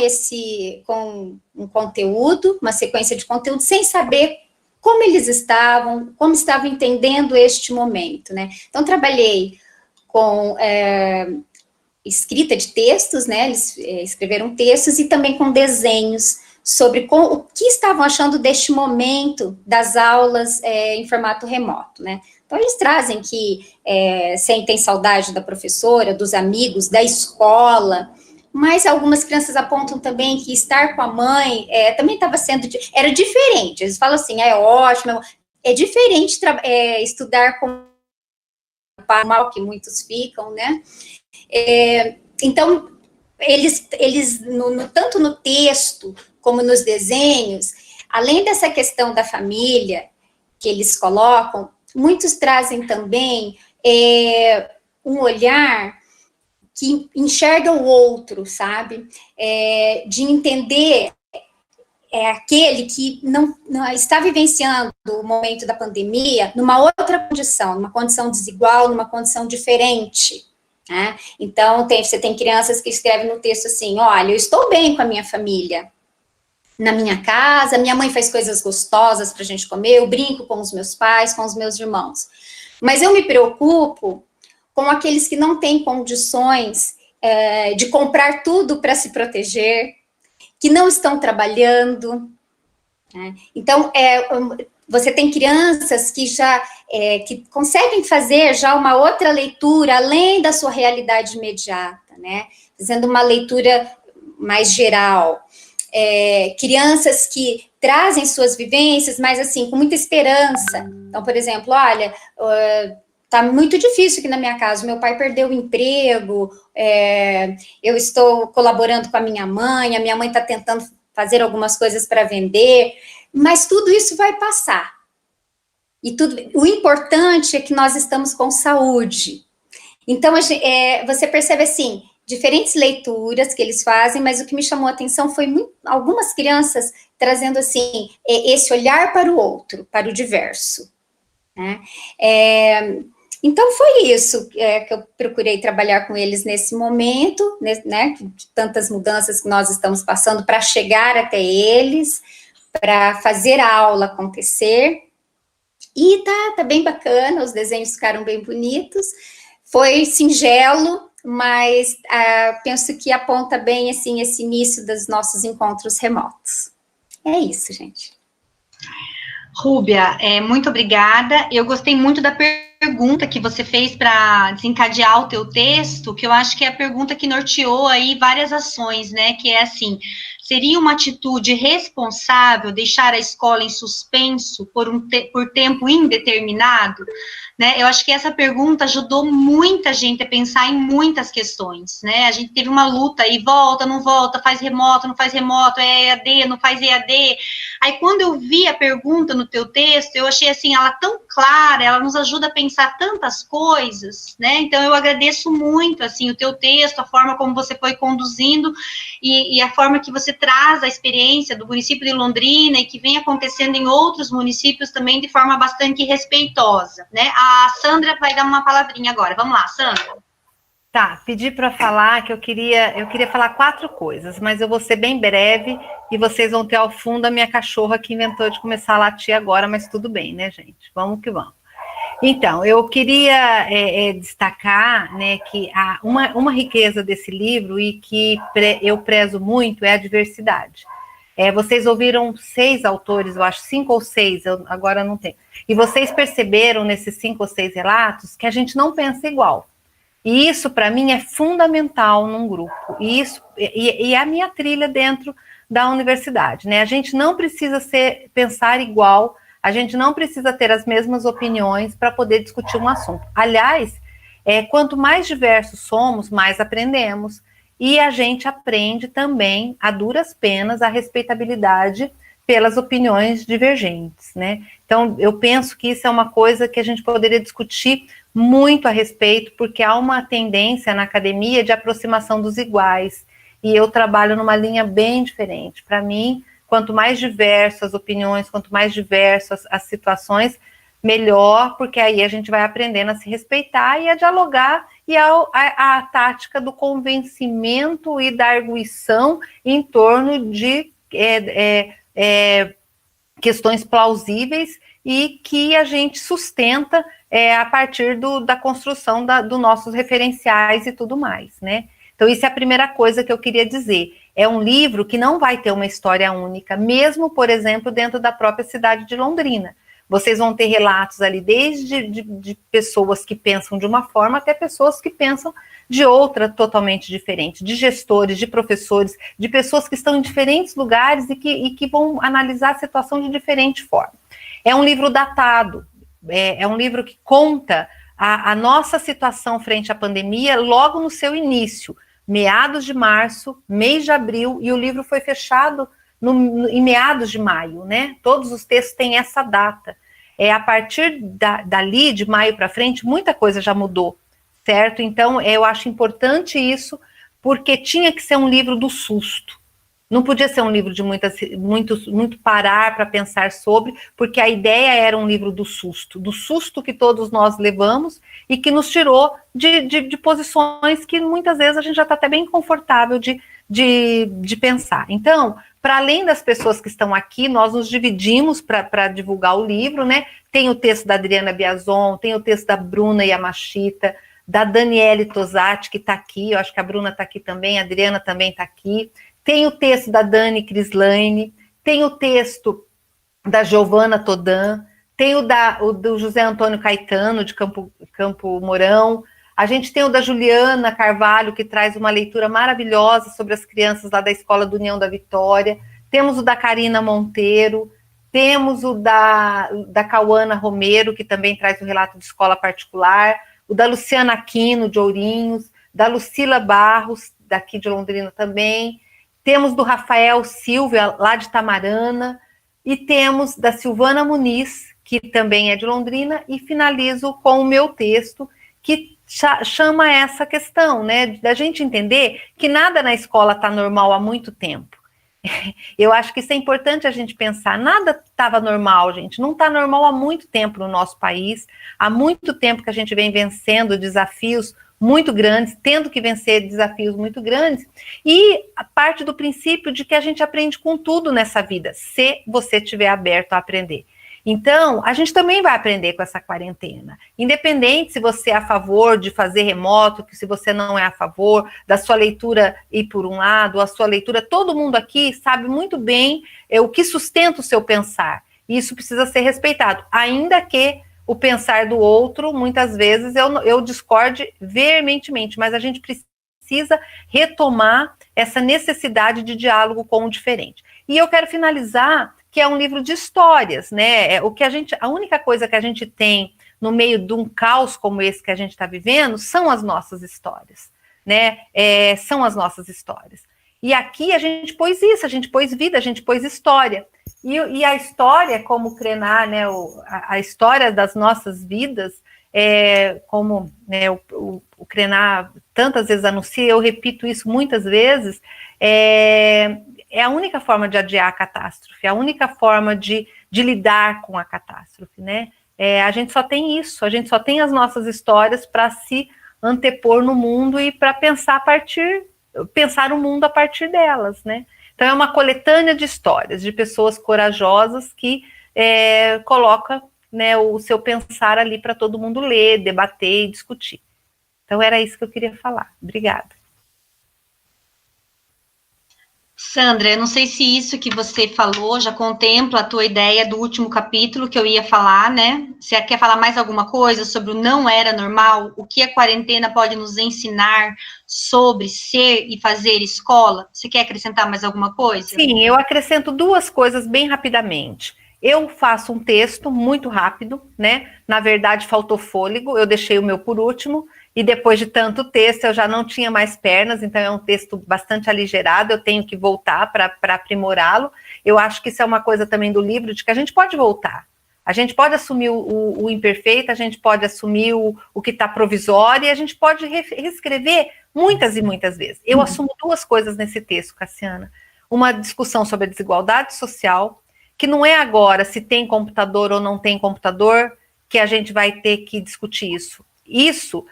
um conteúdo, uma sequência de conteúdo, sem saber como eles estavam, como estavam entendendo este momento, né? Então, trabalhei com escrita de textos, né, eles escreveram textos, e também com desenhos sobre o que estavam achando deste momento das aulas em formato remoto, né. Então, eles trazem que sentem saudade da professora, dos amigos, da escola, mas algumas crianças apontam também que estar com a mãe também era diferente. Eles falam assim, é ótimo, é diferente estudar com mal que muitos ficam, né? Então, eles tanto no texto como nos desenhos, além dessa questão da família que eles colocam, muitos trazem também um olhar que enxerga o outro, sabe? De entender aquele que não está vivenciando o momento da pandemia numa outra condição, numa condição desigual, numa condição diferente, né? Então, você tem crianças que escrevem no texto assim, olha, eu estou bem com a minha família, na minha casa, minha mãe faz coisas gostosas para a gente comer, eu brinco com os meus pais, com os meus irmãos. Mas eu me preocupo com aqueles que não têm condições de comprar tudo para se proteger, que não estão trabalhando, né? Então, você tem crianças que já que conseguem fazer já uma outra leitura, além da sua realidade imediata, né? Fazendo uma leitura mais geral. Crianças que trazem suas vivências, mas assim, com muita esperança. Então, por exemplo, olha, tá muito difícil aqui na minha casa, meu pai perdeu o emprego, eu estou colaborando com a minha mãe está tentando fazer algumas coisas para vender, mas tudo isso vai passar. E o importante é que nós estamos com saúde. Então, você percebe assim, diferentes leituras que eles fazem, mas o que me chamou a atenção foi algumas crianças trazendo assim, esse olhar para o outro, para o diverso, né? Então, foi isso que eu procurei trabalhar com eles nesse momento, né, de tantas mudanças que nós estamos passando para chegar até eles, para fazer a aula acontecer. E tá bem bacana, os desenhos ficaram bem bonitos, foi singelo, mas penso que aponta bem, assim, esse início dos nossos encontros remotos. É isso, gente. Rúbia, muito obrigada. Eu gostei muito da pergunta que você fez para desencadear o teu texto, que eu acho que é a pergunta que norteou aí várias ações, né? Que é assim, seria uma atitude responsável deixar a escola em suspenso por tempo indeterminado? Né? Eu acho que essa pergunta ajudou muita gente a pensar em muitas questões, né? A gente teve uma luta aí, volta, não volta, faz remoto, não faz remoto, é EAD, não faz EAD. Aí, quando eu vi a pergunta no teu texto, eu achei, assim, ela tão clara, ela nos ajuda a pensar tantas coisas, né? Então, eu agradeço muito, assim, o teu texto, a forma como você foi conduzindo e a forma que você traz a experiência do município de Londrina e que vem acontecendo em outros municípios também de forma bastante respeitosa, né? A Sandra vai dar uma palavrinha agora. Vamos lá, Sandra. Tá, pedi para falar que eu queria falar 4 coisas, mas eu vou ser bem breve e vocês vão ter ao fundo a minha cachorra que inventou de começar a latir agora, mas tudo bem, né, gente? Vamos que vamos. Então, eu queria destacar, né, que uma riqueza desse livro e que eu prezo muito é a diversidade. Vocês ouviram 6 autores, eu acho 5 ou 6, eu agora não tenho. E vocês perceberam nesses 5 ou 6 relatos que a gente não pensa igual. E isso, para mim, é fundamental num grupo. E é a minha trilha dentro da universidade, né? A gente não precisa pensar igual, a gente não precisa ter as mesmas opiniões para poder discutir um assunto. Aliás, quanto mais diversos somos, mais aprendemos. E a gente aprende também, a duras penas, a respeitabilidade pelas opiniões divergentes, né? Então, eu penso que isso é uma coisa que a gente poderia discutir muito a respeito, porque há uma tendência na academia de aproximação dos iguais, e eu trabalho numa linha bem diferente. Para mim, quanto mais diversas as opiniões, quanto mais diversas as situações, melhor, porque aí a gente vai aprendendo a se respeitar e a dialogar, e a tática do convencimento e da arguição em torno de questões plausíveis e que a gente sustenta a partir da construção dos nossos referenciais e tudo mais, né? Então, isso é a primeira coisa que eu queria dizer. É um livro que não vai ter uma história única, mesmo, por exemplo, dentro da própria cidade de Londrina. Vocês vão ter relatos ali, desde de pessoas que pensam de uma forma até pessoas que pensam de outra totalmente diferente, de gestores, de professores, de pessoas que estão em diferentes lugares e que vão analisar a situação de diferente forma. É um livro datado, é um livro que conta a nossa situação frente à pandemia logo no seu início, meados de março, mês de abril, e o livro foi fechado em meados de maio, né? Todos os textos têm essa data. A partir dali, de maio para frente, muita coisa já mudou, certo? Então, eu acho importante isso, porque tinha que ser um livro do susto. Não podia ser um livro de muito parar para pensar sobre, porque a ideia era um livro do susto que todos nós levamos e que nos tirou de posições que muitas vezes a gente já está até bem confortável de pensar. Então, para além das pessoas que estão aqui, nós nos dividimos para divulgar o livro, né? Tem o texto da Adriana Biazon, tem o texto da Bruna Yamashita, da Daniele Tosati, que está aqui, eu acho que a Bruna está aqui também, a Adriana também está aqui, tem o texto da Dani Crislaine, tem o texto da Giovana Todan, tem o do José Antônio Caetano, de Campo Mourão, a gente tem o da Juliana Carvalho, que traz uma leitura maravilhosa sobre as crianças lá da Escola do União da Vitória, temos o da Karina Monteiro, temos o da Cauana Romero, que também traz o relato de escola particular, o da Luciana Aquino, de Ourinhos, da Lucila Barros, daqui de Londrina também, temos do Rafael Silvia, lá de Tamarana, e temos da Silvana Muniz, que também é de Londrina, e finalizo com o meu texto, que chama essa questão, né, da gente entender que nada na escola está normal há muito tempo. Eu acho que isso é importante a gente pensar, nada estava normal, gente, não está normal há muito tempo no nosso país, há muito tempo que a gente vem vencendo desafios muito grandes, tendo que vencer desafios muito grandes, e a parte do princípio de que a gente aprende com tudo nessa vida, se você estiver aberto a aprender. Então, a gente também vai aprender com essa quarentena, independente se você é a favor de fazer remoto, que se você não é a favor da sua leitura ir por um lado, a sua leitura, todo mundo aqui sabe muito bem o que sustenta o seu pensar, e isso precisa ser respeitado, ainda que o pensar do outro, muitas vezes, eu discorde veementemente, mas a gente precisa retomar essa necessidade de diálogo com o diferente. E eu quero finalizar que é um livro de histórias, né? A única coisa que a gente tem no meio de um caos como esse que a gente está vivendo são as nossas histórias, né? São as nossas histórias. E aqui a gente pôs isso, a gente pôs vida, a gente pôs história. E a história, como o Krenar, né? A história das nossas vidas, como né, o Krenar tantas vezes anuncia, eu repito isso muitas vezes, é a única forma de adiar a catástrofe, a única forma de lidar com a catástrofe, né? A gente só tem isso, a gente só tem as nossas histórias para se antepor no mundo e para pensar o mundo a partir delas, né? Então é uma coletânea de histórias, de pessoas corajosas que colocam, né, o seu pensar ali para todo mundo ler, debater e discutir. Então era isso que eu queria falar. Obrigada. Sandra, eu não sei se isso que você falou já contempla a tua ideia do último capítulo que eu ia falar, né? Você quer falar mais alguma coisa sobre o não era normal? O que a quarentena pode nos ensinar sobre ser e fazer escola? Você quer acrescentar mais alguma coisa? Sim, eu acrescento duas coisas bem rapidamente. Eu faço um texto muito rápido, né? Na verdade, faltou fôlego, eu deixei o meu por último, e depois de tanto texto, eu já não tinha mais pernas, então é um texto bastante aligerado, eu tenho que voltar para aprimorá-lo. Eu acho que isso é uma coisa também do livro, de que a gente pode voltar. A gente pode assumir o imperfeito, a gente pode assumir o que está provisório, e a gente pode reescrever muitas e muitas vezes. Eu assumo duas coisas nesse texto, Cassiana. Uma discussão sobre a desigualdade social, que não é agora se tem computador ou não tem computador que a gente vai ter que discutir isso. Isso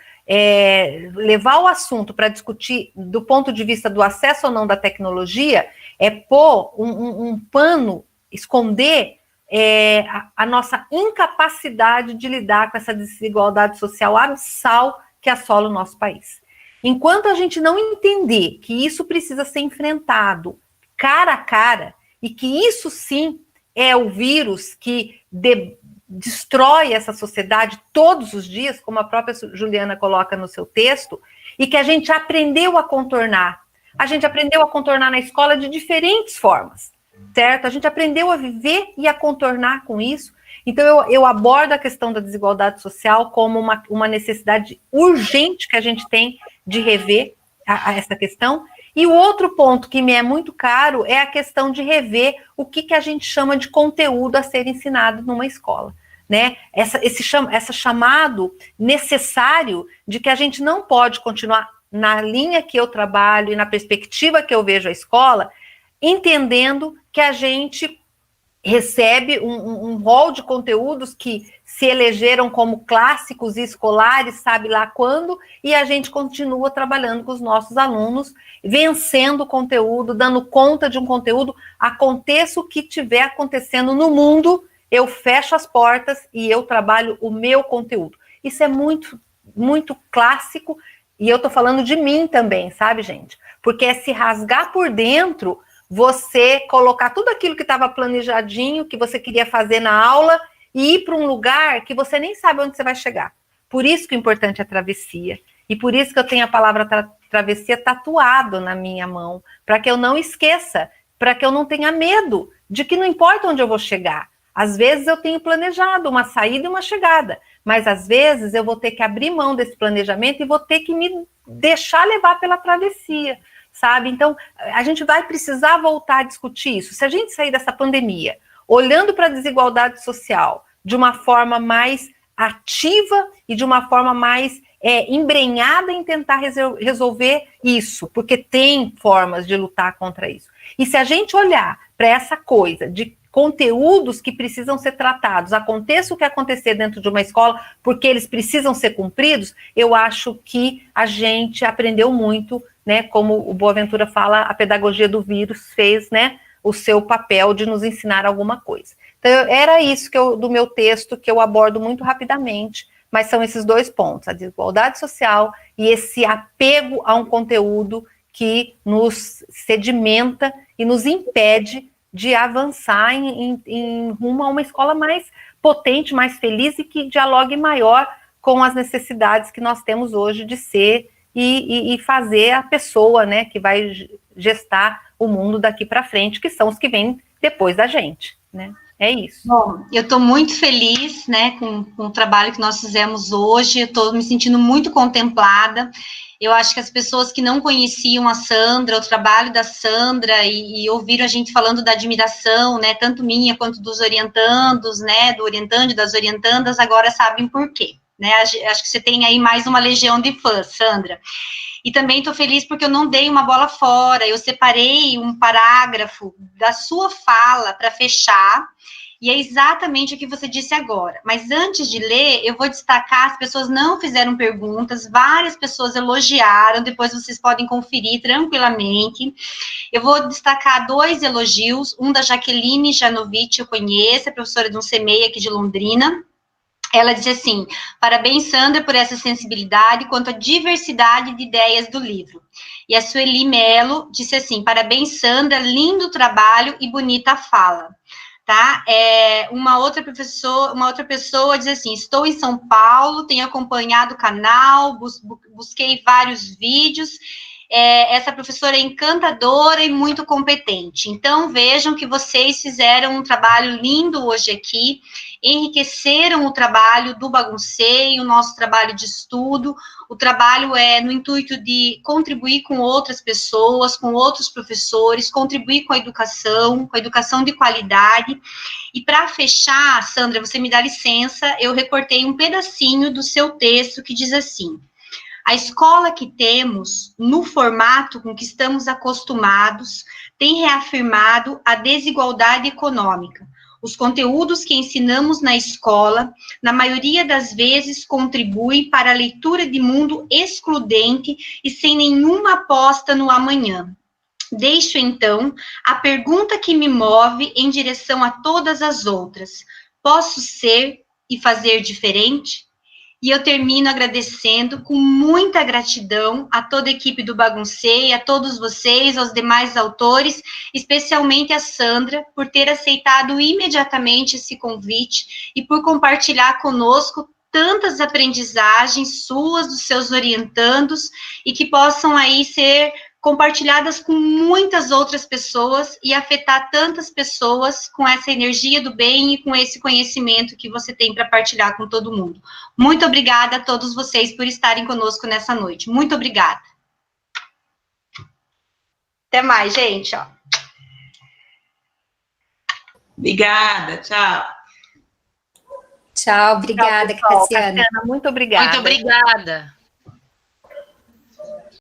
levar o assunto para discutir do ponto de vista do acesso ou não da tecnologia, pôr um pano, esconder a nossa incapacidade de lidar com essa desigualdade social abissal que assola o nosso país. Enquanto a gente não entender que isso precisa ser enfrentado cara a cara, e que isso sim é o vírus que destrói essa sociedade todos os dias, como a própria Juliana coloca no seu texto, e que a gente aprendeu a contornar. A gente aprendeu a contornar na escola de diferentes formas, certo? A gente aprendeu a viver e a contornar com isso. Então, eu abordo a questão da desigualdade social como uma necessidade urgente que a gente tem de rever essa questão. E o outro ponto que me é muito caro é a questão de rever o que a gente chama de conteúdo a ser ensinado numa escola, né? Esse chamado necessário de que a gente não pode continuar na linha que eu trabalho e na perspectiva que eu vejo a escola, entendendo que a gente recebe um rol de conteúdos que se elegeram como clássicos e escolares, sabe lá quando, e a gente continua trabalhando com os nossos alunos, vencendo o conteúdo, dando conta de um conteúdo, aconteça o que estiver acontecendo no mundo, eu fecho as portas e eu trabalho o meu conteúdo. Isso é muito, muito clássico, e eu tô falando de mim também, sabe, gente? Porque é se rasgar por dentro, você colocar tudo aquilo que estava planejadinho, que você queria fazer na aula, e ir para um lugar que você nem sabe onde você vai chegar. Por isso que o importante é a travessia. E por isso que eu tenho a palavra travessia tatuado na minha mão, para que eu não esqueça, para que eu não tenha medo de que não importa onde eu vou chegar. Às vezes eu tenho planejado uma saída e uma chegada, mas às vezes eu vou ter que abrir mão desse planejamento e vou ter que me deixar levar pela travessia, sabe? Então, a gente vai precisar voltar a discutir isso. Se a gente sair dessa pandemia olhando para a desigualdade social de uma forma mais ativa e de uma forma mais embrenhada em tentar resolver isso, porque tem formas de lutar contra isso. E se a gente olhar para essa coisa de conteúdos que precisam ser tratados, aconteça o que acontecer dentro de uma escola, porque eles precisam ser cumpridos, eu acho que a gente aprendeu muito, né, como o Boaventura fala, a pedagogia do vírus fez, né, o seu papel de nos ensinar alguma coisa. Então, era isso do meu texto, que eu abordo muito rapidamente, mas são esses dois pontos, a desigualdade social e esse apego a um conteúdo que nos sedimenta e nos impede de avançar em rumo a uma escola mais potente, mais feliz e que dialogue maior com as necessidades que nós temos hoje de ser e fazer a pessoa, né, que vai gestar o mundo daqui para frente, que são os que vêm depois da gente, né? É isso. Bom, eu estou muito feliz, né, com o trabalho que nós fizemos hoje, eu estou me sentindo muito contemplada. Eu acho que as pessoas que não conheciam a Sandra, o trabalho da Sandra, e ouviram a gente falando da admiração, né, tanto minha quanto dos orientandos, né, do orientando e das orientandas, agora sabem por quê, né? Acho que você tem aí mais uma legião de fãs, Sandra. E também estou feliz porque eu não dei uma bola fora, eu separei um parágrafo da sua fala para fechar, e é exatamente o que você disse agora. Mas antes de ler, eu vou destacar, as pessoas não fizeram perguntas, várias pessoas elogiaram, depois vocês podem conferir tranquilamente. Eu vou destacar 2 elogios, um da Jaqueline Janovic, eu conheço, é professora de um CMEI aqui de Londrina. Ela diz assim: parabéns, Sandra, por essa sensibilidade quanto à diversidade de ideias do livro. E a Sueli Melo disse assim: parabéns, Sandra, lindo trabalho e bonita fala. Tá? Uma outra pessoa diz assim: estou em São Paulo, tenho acompanhado o canal, busquei vários vídeos. Essa professora é encantadora e muito competente. Então, vejam que vocês fizeram um trabalho lindo hoje aqui, enriqueceram o trabalho do Baguncei, o nosso trabalho de estudo. O trabalho é no intuito de contribuir com outras pessoas, com outros professores, contribuir com a educação de qualidade. E para fechar, Sandra, você me dá licença, eu recortei um pedacinho do seu texto que diz assim: a escola que temos, no formato com que estamos acostumados, tem reafirmado a desigualdade econômica. Os conteúdos que ensinamos na escola, na maioria das vezes, contribuem para a leitura de mundo excludente e sem nenhuma aposta no amanhã. Deixo, então, a pergunta que me move em direção a todas as outras: posso ser e fazer diferente? E eu termino agradecendo com muita gratidão a toda a equipe do Baguncei, a todos vocês, aos demais autores, especialmente a Sandra, por ter aceitado imediatamente esse convite e por compartilhar conosco tantas aprendizagens suas, dos seus orientandos, e que possam aí ser compartilhadas com muitas outras pessoas e afetar tantas pessoas com essa energia do bem e com esse conhecimento que você tem para partilhar com todo mundo. Muito obrigada a todos vocês por estarem conosco nessa noite. Muito obrigada. Até mais, gente. Ó. Obrigada, tchau. Tchau, obrigada, tchau, Cassiana. Muito obrigada. Muito obrigada.